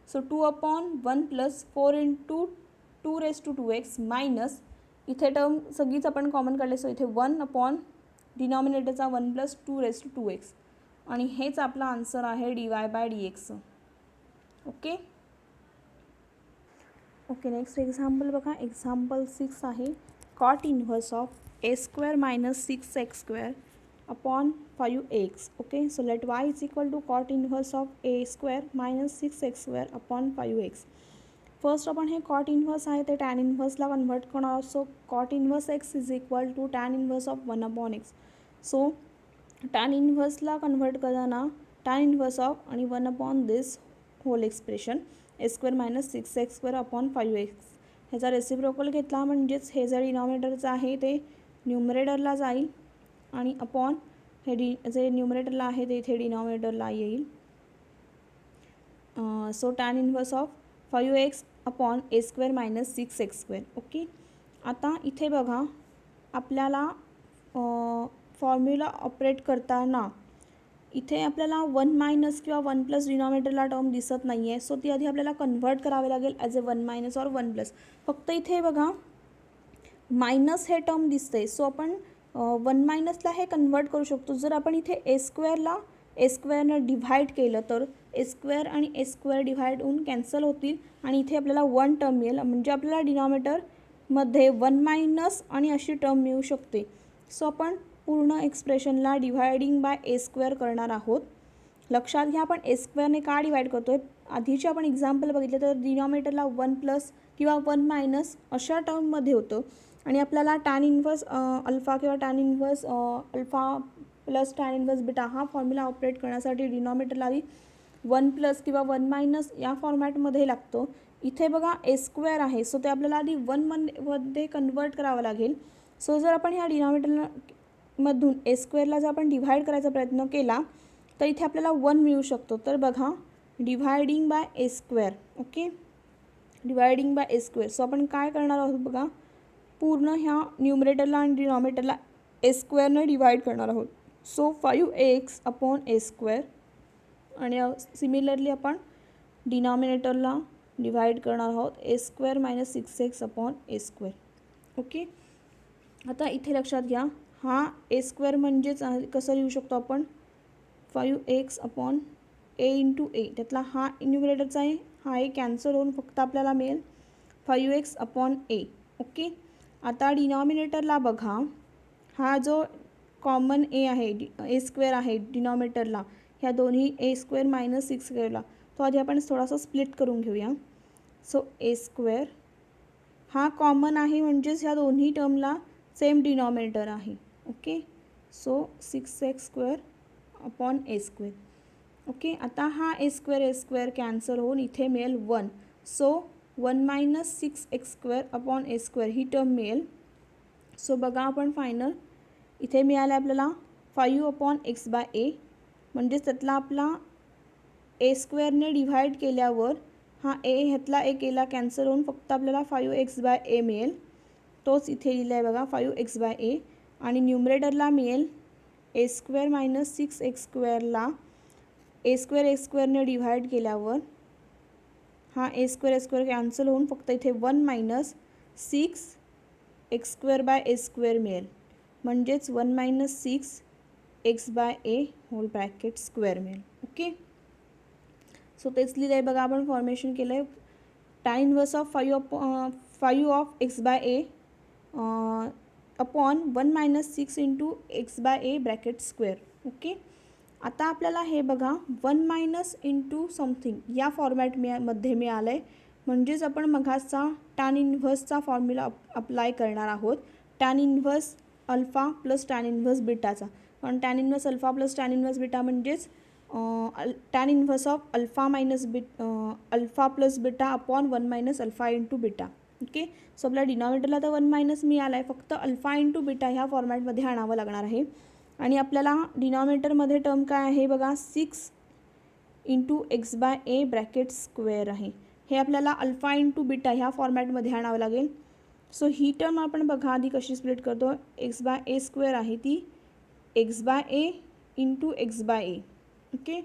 so 2 upon 1 plus 4 into 2 raise to 2 x minus इथे टर्म सगळीच आपण कॉमन काढले, सो इथे 1 अपॉन डिनॉमिनेटरचा 1 प्लस 2 रेस टू 2 एक्स आणि हेच आपला आन्सर आहे d y by d x. Okay okay, next example बघा. एक्झाम्पल 6 आहे cot inverse of a square minus 6 x square upon 5x. Okay, so let y is equal to cot inverse of a square minus 6x square upon 5x. First आपण हे कॉट इन्व्हर्स आहे ते टॅन इन्व्हर्सला कन्व्हर्ट करणार आहोत. So cot inverse x is equal to tan inverse of 1 upon x. So tan इन्व्हर्सला कन्व्हर्ट करताना टॅन इन्व्हर्स ऑफ आणि 1 upon this whole expression a square minus 6x square upon 5x. ह्याचा रेसिप्रोकल घेतला म्हणजेच हे जे डिनॉमिनेटरचं आहे ते न्यूमरेटरला जाईल आणि अपॉन हे जे न्यूमरेटरला आहे ते इथे डिनॉमिनेटरला येईल. So tan inverse of 5x upon a square minus 6x square. Okay, आता इथे बघा आपल्याला फॉर्म्युला ऑपरेट करताना इथे आपल्याला 1 मायनस किंवा 1 प्लस डिनॉमिनेटरला टर्म दिसत नाही आहे. सो ती आधी आपल्याला कन्व्हर्ट करावे लागेल ॲज ए 1 मायनस और 1 प्लस. फक्त इथे बघा मायनस हे टर्म दिसते. सो आपण 1 मायनसला हे कन्व्हर्ट करू शकतो. जर आपण इथे ए स्क्वेअरला ए स्क्वेअरनं डिव्हाइड केलं तर ए स्क्वेअर आणि ए स्क्वेअर डिव्हाइड होऊन कॅन्सल होतील आणि इथे आपल्याला 1 टर्म मिळेल. म्हणजे आपल्याला डिनॉमिनेटरमध्ये 1 मायनस आणि अशी टर्म मिळू शकते. सो आपण पूर्ण एक्सप्रेशनला डिव्हायडिंग बाय ए स्क्वेअर करणार आहोत. लक्षात घ्या आपण ए स्क्वेअरने का डिवाइड करतो आहे. आधीचे आपण एक्झाम्पल बघितले तर डिनॉमिनेटरला 1 प्लस किंवा 1 मायनस अशा टर्ममध्ये होतं आणि आपल्याला टॅन इन्व्हर्स अल्फा किंवा tan inverse alpha plus tan inverse beta हा फॉर्म्युला ऑपरेट करण्यासाठी डिनॉमिनेटरला आधी 1 प्लस किंवा 1 मायनस या फॉर्मॅटमध्ये लागतो. इथे बघा ए स्क्वेअर आहे. सो ते आपल्याला आधी 1 मध्ये कन्वर्ट करावं लागेल. सो जर आपण ह्या डिनॉमिनेटरला मधून ए स्क्वेअरला जर आपण डिव्हाइड करायचा प्रयत्न केला तर इथे आपल्याला 1 मिळू शकतो. तर बघा डिव्हायडिंग bye a square. Okay, डिव्हायडिंग bye a square. So आपण काय करणार आहोत बघा पूर्ण ह्या न्यूमरेटरला आणि डिनॉमिनेटरला ए स्क्वेअरनं डिव्हाइड करणार आहोत. So 5x upon a square आणि सिमिलरली आपण डिनॉमिनेटरला डिव्हाइड करणार आहोत ए square minus 6x upon a square. Okay, आता इथे लक्षात घ्या हा ए स्क्वेअर म्हणजेच कसं लिहू शकतो आपण 5x अपॉन ए इंटू ए. त्यातला हा न्यूमरेटरचा आहे हा ए कॅन्सल होऊन फक्त आपल्याला मिळेल 5x अपॉन ए. ओके, आता डिनॉमिनेटरला बघा हा जो कॉमन ए आहे ए स्क्वेअर आहे डिनॉमिनेटरला ह्या दोन्ही ए स्क्वेअर मायनस 6 स्क्वेअरला तो आधी आपण थोडासा स्प्लिट करून घेऊया. सो ए स्क्वेअर हा कॉमन आहे म्हणजेच ह्या दोन्ही टर्मला सेम डिनॉमिनेटर आहे. Okay, so 6x square upon a square. Okay, आता हा ए स्क्वेअर कॅन्सल होऊन इथे मिळेल 1. So 1 minus 6x square upon a square ही टर्म मिळेल. सो बघा आपण फायनल इथे मिळालं आपल्याला 5 अपॉन एक्स बाय ए म्हणजेच त्यातला आपला ए स्क्वेअरने डिव्हाइड केल्यावर हा ए ह्यातला ए केला कॅन्सल होऊन फक्त आपल्याला 5x बाय ए मिळेल. तोच इथे लिहिला आहे बघा 5x बाय ए आणि न्यूमरेटरला मिळेल ए स्क्वेअर मायनस 6x स्क्वेअरला ए स्क्वेअरने डिव्हाइड केल्यावर हा ए स्क्वेअर कॅन्सल होऊन फक्त इथे 1 minus 6x square by a square मिळेल. म्हणजेच 1 minus 6x by a whole bracket square मिळेल. ओके, सो तेच लिहिलं आहे बघा आपण फॉर्मेशन केलं आहे tan inverse of 5 of x by a upon 1 minus 6 into x by a bracket square. Okay, आता आपल्याला हे बघा 1 मायनस इंटू समथिंग या फॉर्मॅटमध्ये मिळालं आहे म्हणजेच आपण मघाचा टॅन इन्व्हर्सचा फॉर्म्युला अप्लाय करणार आहोत tan inverse alpha plus tan inverse बीटाचा. कारण tan inverse alpha plus tan inverse beta म्हणजेच tan inverse of alpha minus alpha plus beta upon 1 minus alpha into beta. Okay, so आपल्या डिनॉमिनेटरला तर 1 मायनस मिळाला आहे फक्त अल्फा इंटू बीटा ह्या फॉर्मॅटमध्ये आणावं लागणार आहे. आणि आपल्याला डिनॉमिनेटरमध्ये टर्म काय आहे बघा 6 into x by a bracket square आहे. हे आपल्याला अल्फा इंटू बीटा ह्या फॉर्मॅटमध्ये आणावं लागेल. सो ही टर्म आपण बघा आधी कशी स्प्लिट करतो एक्स बाय ए स्क्वेअर आहे ती x by a into x by a. Okay,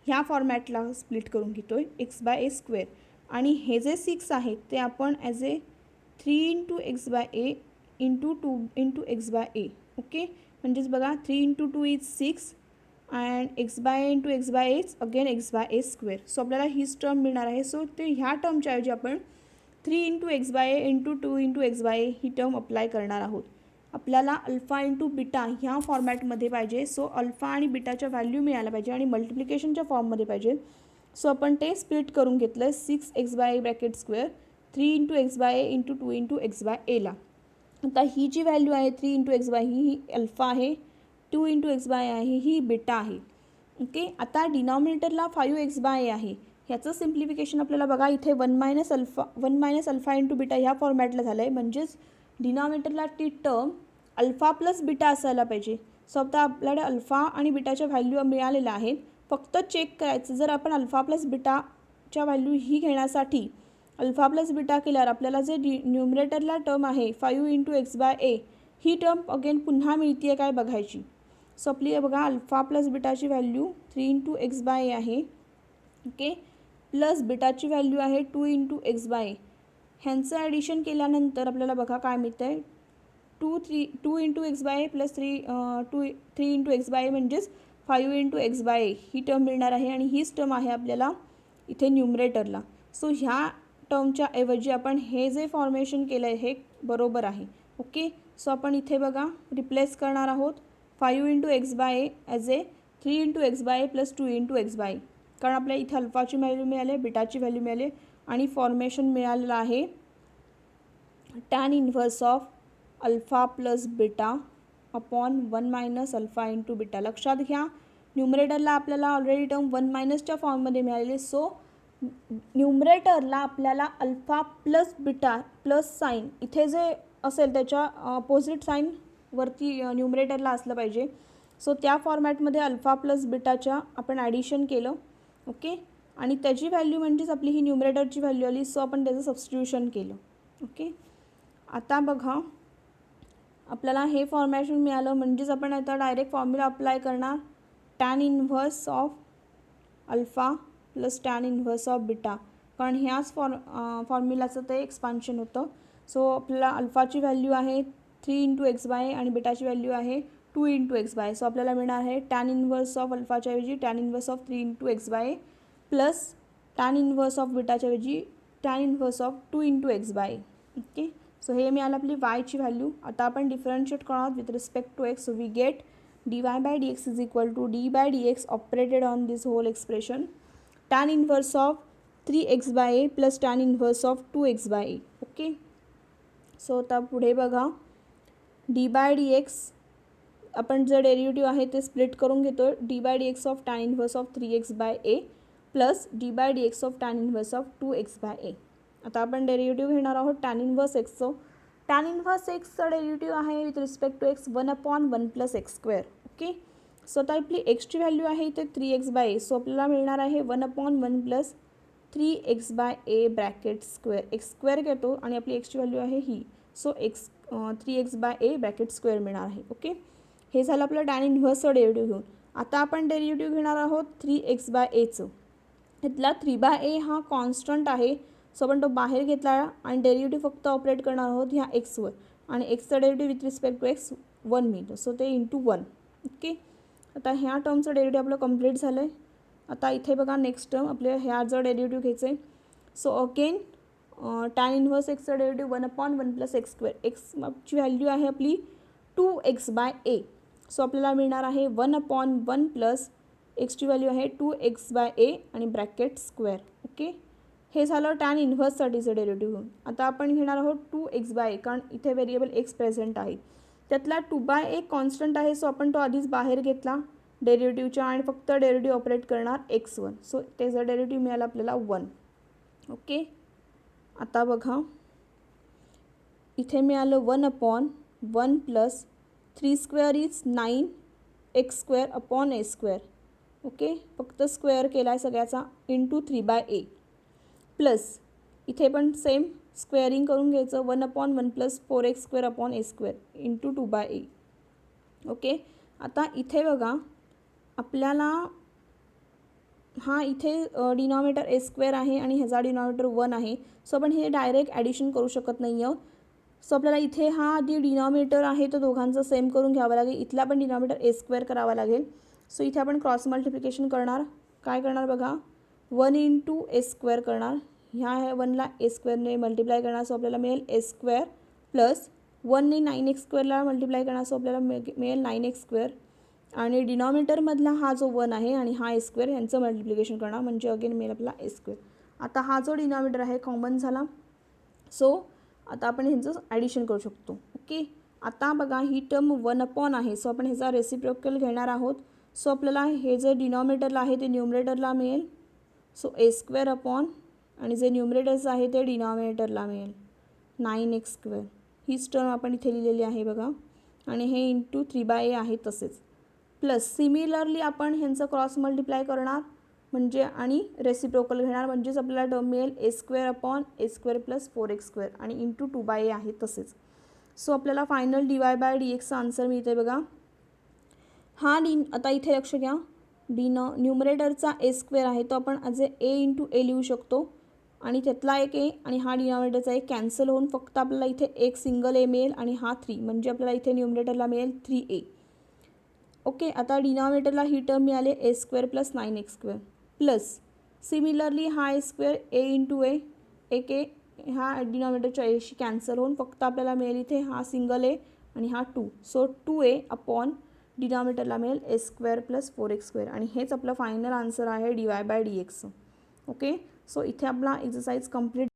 ह्या फॉर्मॅटला स्प्लिट करून घेतो आहे एक्स बाय ए स्क्वेअर आणि हे जे 6 आहेत ते आपण as a 3 into x by a into 2 into x by a. Okay, म्हणजेच बघा 3 into 2 is 6 and x by a into x by a again x by a square. So आपल्याला हीच टर्म मिळणार आहे. सो ते ह्या टर्मच्या ऐवजी आपण 3 into x by a into 2 into x by A he term apply करणार आहोत. आपल्याला अल्फा इंटू बीटा ह्या फॉर्मॅटमध्ये पाहिजे. सो अल्फा आणि बीटाच्या व्हॅल्यू मिळायला पाहिजे आणि मल्टिप्लिकेशनच्या फॉर्ममध्ये पाहिजे. सो आपण ते स्प्लिट करून घेतलं 6x/a bracket square 3 into x/a into 2 into x/aला. आता ही जी व्हॅल्यू आहे 3 इंटू x/a ही अल्फा आहे, 2 इंटू x/a आहे ही बीटा आहे. ओके, आता डिनॉमिनेटरला 5x/a आहे. ह्याचं सिम्प्लिफिकेशन आपल्याला बघा इथे 1 मायनस अल्फा इंटू बीटा ह्या फॉर्मॅटला झालं आहे. म्हणजेच डिनॉमिनेटरला ती टर्म अल्फा प्लस बीटा असायला पाहिजे. सो आता आपल्याकडे अल्फा आणि बीटाच्या व्हॅल्यू मिळालेल्या आहेत. फक्त चेक करायचं, जर आपण अल्फा प्लस बीटाच्या व्हॅल्यू ही घेण्यासाठी अल्फा प्लस बीटा केल्यावर आपल्याला जे न्यूमरेटरला टर्म आहे 5 इंटू x/a ही टर्म अगेन पुन्हा मिळते आहे काय बघायची. सो आपली बघा अल्फा प्लस बीटाची व्हॅल्यू 3 इंटू x/a आहे. ओके, प्लस बीटाची व्हॅल्यू आहे 2 इंटू x/a. ह्यांचं ॲडिशन केल्यानंतर आपल्याला बघा काय मिळतं आहे 2 into x/a plus 3 into x/a म्हणजेच 5 इंटू x/a ही टर्म मिळणार आहे आणि हीच टर्म आहे आपल्याला इथे न्यूमरेटरला. सो ह्या टर्मच्या ऐवजी आपण हे जे फॉर्मेशन केलं आहे हे बरोबर आहे. ओके, सो आपण इथे बघा रिप्लेस करणार आहोत 5 into x/a as a 3 into x/a plus 2 into x/a. कारण आपल्याला इथे अल्फाची व्हॅल्यू मिळाली, बीटाची व्हॅल्यू मिळाली आणि फॉर्मेशन मिळालेलं आहे tan inverse of alpha plus beta upon 1 minus alpha into beta. लक्षात घ्या न्यूमरेटरला आपल्याला ऑलरेडी टर्म 1 मायनसच्या फॉर्ममध्ये मिळालेली. सो न्यूमरेटरला आपल्याला alpha plus beta plus sign इथे जे असेल त्याच्या अपोजिट साईन वरती न्यूमरेटरला असलं पाहिजे. सो त्या फॉर्मॅटमध्ये अल्फा प्लस बीटाच्या आपण ॲडिशन केलं. ओके, आणि त्याची व्हॅल्यू म्हणजेच आपली ही न्यूमरेटरची व्हॅल्यू आली. सो आपण त्याचं सबस्टिट्यूशन केलं. ओके, आता बघा आपल्याला हे फॉर्मॅशन मिळालं म्हणजेच आपण आता डायरेक्ट फॉर्म्युला अप्लाय करणार tan inverse of alpha plus tan inverse of beta. कारण ह्याच फॉर्म्युलाचं ते एक्सपान्शन होतं. सो आपल्याला अल्फाची व्हॅल्यू आहे 3 इंटू x/a आणि बीटाची व्हॅल्यू आहे 2 इंटू x/a. सो आपल्याला मिळणार आहे टॅन इन्व्हर्स ऑफ अल्फाच्या ऐवजी tan inverse of 3 into x/a plus tan inverse of बीटाच्या ऐवजी tan inverse of 2 into x/a. Okay, so हे मिळालं आपली वायची व्हॅल्यू. आता आपण डिफरन्शिएट करणार with respect to x. So we get dy/dx is equal to d/dx operated on this whole expression tan inverse of 3x/a plus tan inverse of 2x/a. Okay, so आता पुढे बघा d/dx आपण जे डेरिव्हेटिव्ह आहे ते स्प्लिट करून घेतो. d/dx of tan inverse of 3x/a plus d/dx of tan inverse of 2x/a. आता आपण डेरिव्हेटिव्ह घेणार आहोत टॅन इन्व्हर्स एक्सचं. टॅन इन्व्हर्स एक्सचं डेरिव्हेटिव्ह आहे with respect to x 1/1 plus x square. Okay, so आता आपली एक्सची व्हॅल्यू आहे इथे 3x/a. सो आपल्याला मिळणार आहे 1/1 plus 3x/a bracket square. X square घेतो आणि आपली एक्सची व्हॅल्यू आहे ही. सो 3x/a ब्रॅकेट स्क्वेअर मिळणार आहे. ओके, हे झालं आपलं टॅन इन्व्हर्सचं डेरिव्हेटिव्ह घेऊन. आता आपण डेरिव्हेटिव्ह घेणार आहोत 3x/aचं. इथला 3/a हा कॉन्स्टंट आहे. सो आपण तो बाहेर घेतला आणि डेरिव्हेटिव्ह फक्त ऑपरेट करणार आहोत ह्या एक्सवर आणि एक्सचा derivative with respect to x 1 मिळतो. सो ते इंटू 1. ओके, आता ह्या टर्मचं डेरिव्हेटिव्ह आपलं कंप्लीट झालं आहे. आता इथे बघा नेक्स्ट टर्म आपल्या ह्या जर डेरिव्हेटिव्ह घ्यायचं आहे. सो अगेन टॅन इन्व्हर्स एक्सचं डेरिव्हेटिव्ह 1/1 प्लस एक्स स्क्वेअर. एक्सची व्हॅल्यू आहे आपली 2x/a. सो आपल्याला मिळणार आहे 1/1 प्लस एक्सची व्हॅल्यू आहे 2x/a आणि ब्रॅकेट स्क्वेअर. ओके, हे झालं टॅन इन्व्हर्ससाठीचं डेरिव्हेटिव्ह घेऊन. आता आपण घेणार आहोत 2x/a कारण इथे व्हेरिएबल एक्स प्रेझेंट आहे. त्यातला 2/a कॉन्स्टंट आहे. सो आपण तो आधीच बाहेर घेतला डेरिव्हेटिव्हच्या आणि फक्त डेरिव्हेटिव्ह ऑपरेट करणार x1. सो त्याचा डेरिव्हेटिव्ह मिळाला आपल्याला 1. ओके, आता बघा इथे मिळालं 1/1 plus 3 square is 9x square upon a square. Okay, फक्त स्क्वेअर केला आहे सगळ्याचा इंटू 3/a प्लस इथे पण सेम स्क्वेअरिंग करून घ्यायचं 1/1 plus 4x square upon a square into 2/a. Okay, आता इथे बघा आपल्याला हा इथे डिनॉमिनेटर a स्क्वेअर आहे आणि ह्याचा डिनॉमिनेटर 1 आहे. सो आपण हे डायरेक्ट ॲडिशन करू शकत नाही आहोत. सो आपल्याला इथे हा आधी डिनॉमिनेटर आहे तो दोघांचा सेम करून घ्यावा लागेल. इथला पण डिनॉमिनेटर a स्क्वेअर करावा लागेल. सो इथे आपण क्रॉस मल्टिप्लिकेशन करणार. काय करणार बघा 1 इंटू a स्क्वेअर करणार. ह्या 1ला a स्क्वेअरने मल्टिप्लाय करणार. सो आपल्याला मिळेल a स्क्वेअर प्लस 1ने 9x² मल्टिप्लाय करणार, सो आपल्याला मिळेल 9x². आणि डिनॉमिनेटरमधला हा जो 1 आहे आणि हा a² यांचं मल्टिप्लिकेशन करणार, म्हणजे अगेन मिळेल आपला a². आता हा जो डिनॉमिनेटर आहे कॉमन झाला, सो आता आपण ह्यांचं ॲडिशन करू शकतो. ओके, आता बघा ही टर्म 1 आहे, सो आपण ह्याचा रेसिप्रोकल घेणार आहोत. सो आपल्याला हे जे डिनॉमिनेटरला आहे ते न्यूमरेटरला मिळेल, सो a² आणि जे न्यूमरेटरचं आहे ते डिनॉमिनेटरला मिळेल 9x². हीच टर्म आपण इथे लिहिलेली आहे बघा, आणि हे इंटू 3/a आहे तसेच. प्लस सिमिलरली आपण ह्यांचं क्रॉस मल्टिप्लाय करणार म्हणजे आणि रेसिप्रोकल घेणार, म्हणजेच आपल्याला टर्म मिळेल a² प्लस 4x² आणि इंटू 2/a आहे तसेच. सो आपल्याला फायनल dy/dxचा आन्सर मिळते बघा. हा आता इथे लक्ष घ्या, न्यूमरेटरचा a² आहे तो आपण ॲज a इंटू a लिहू शकतो, आणि त्यातला एक a आणि हा डिनॉमिनेटरचा एक कॅन्सल होऊन फक्त आपल्याला इथे एक सिंगल a मिळेल आणि हा 3, म्हणजे आपल्याला इथे न्यूमरेटरला मिळेल 3a. ओके, आता डिनॉमिनेटरला ही टर्म मिळाले a² plus 9x² plus similarly हा a² a इंटू a, एक a ह्या डिनॉमिनेटरच्या एशी कॅन्सल होऊन फक्त आपल्याला मिळेल इथे हा सिंगल a आणि हा 2, सो 2a अपॉन डिनॉमिनेटरला मिळेल a² प्लस 4x², आणि हेच आपलं फायनल आन्सर आहे dy/dx. ओके, सो इथे आपला एक्सरसाइज कंप्लीट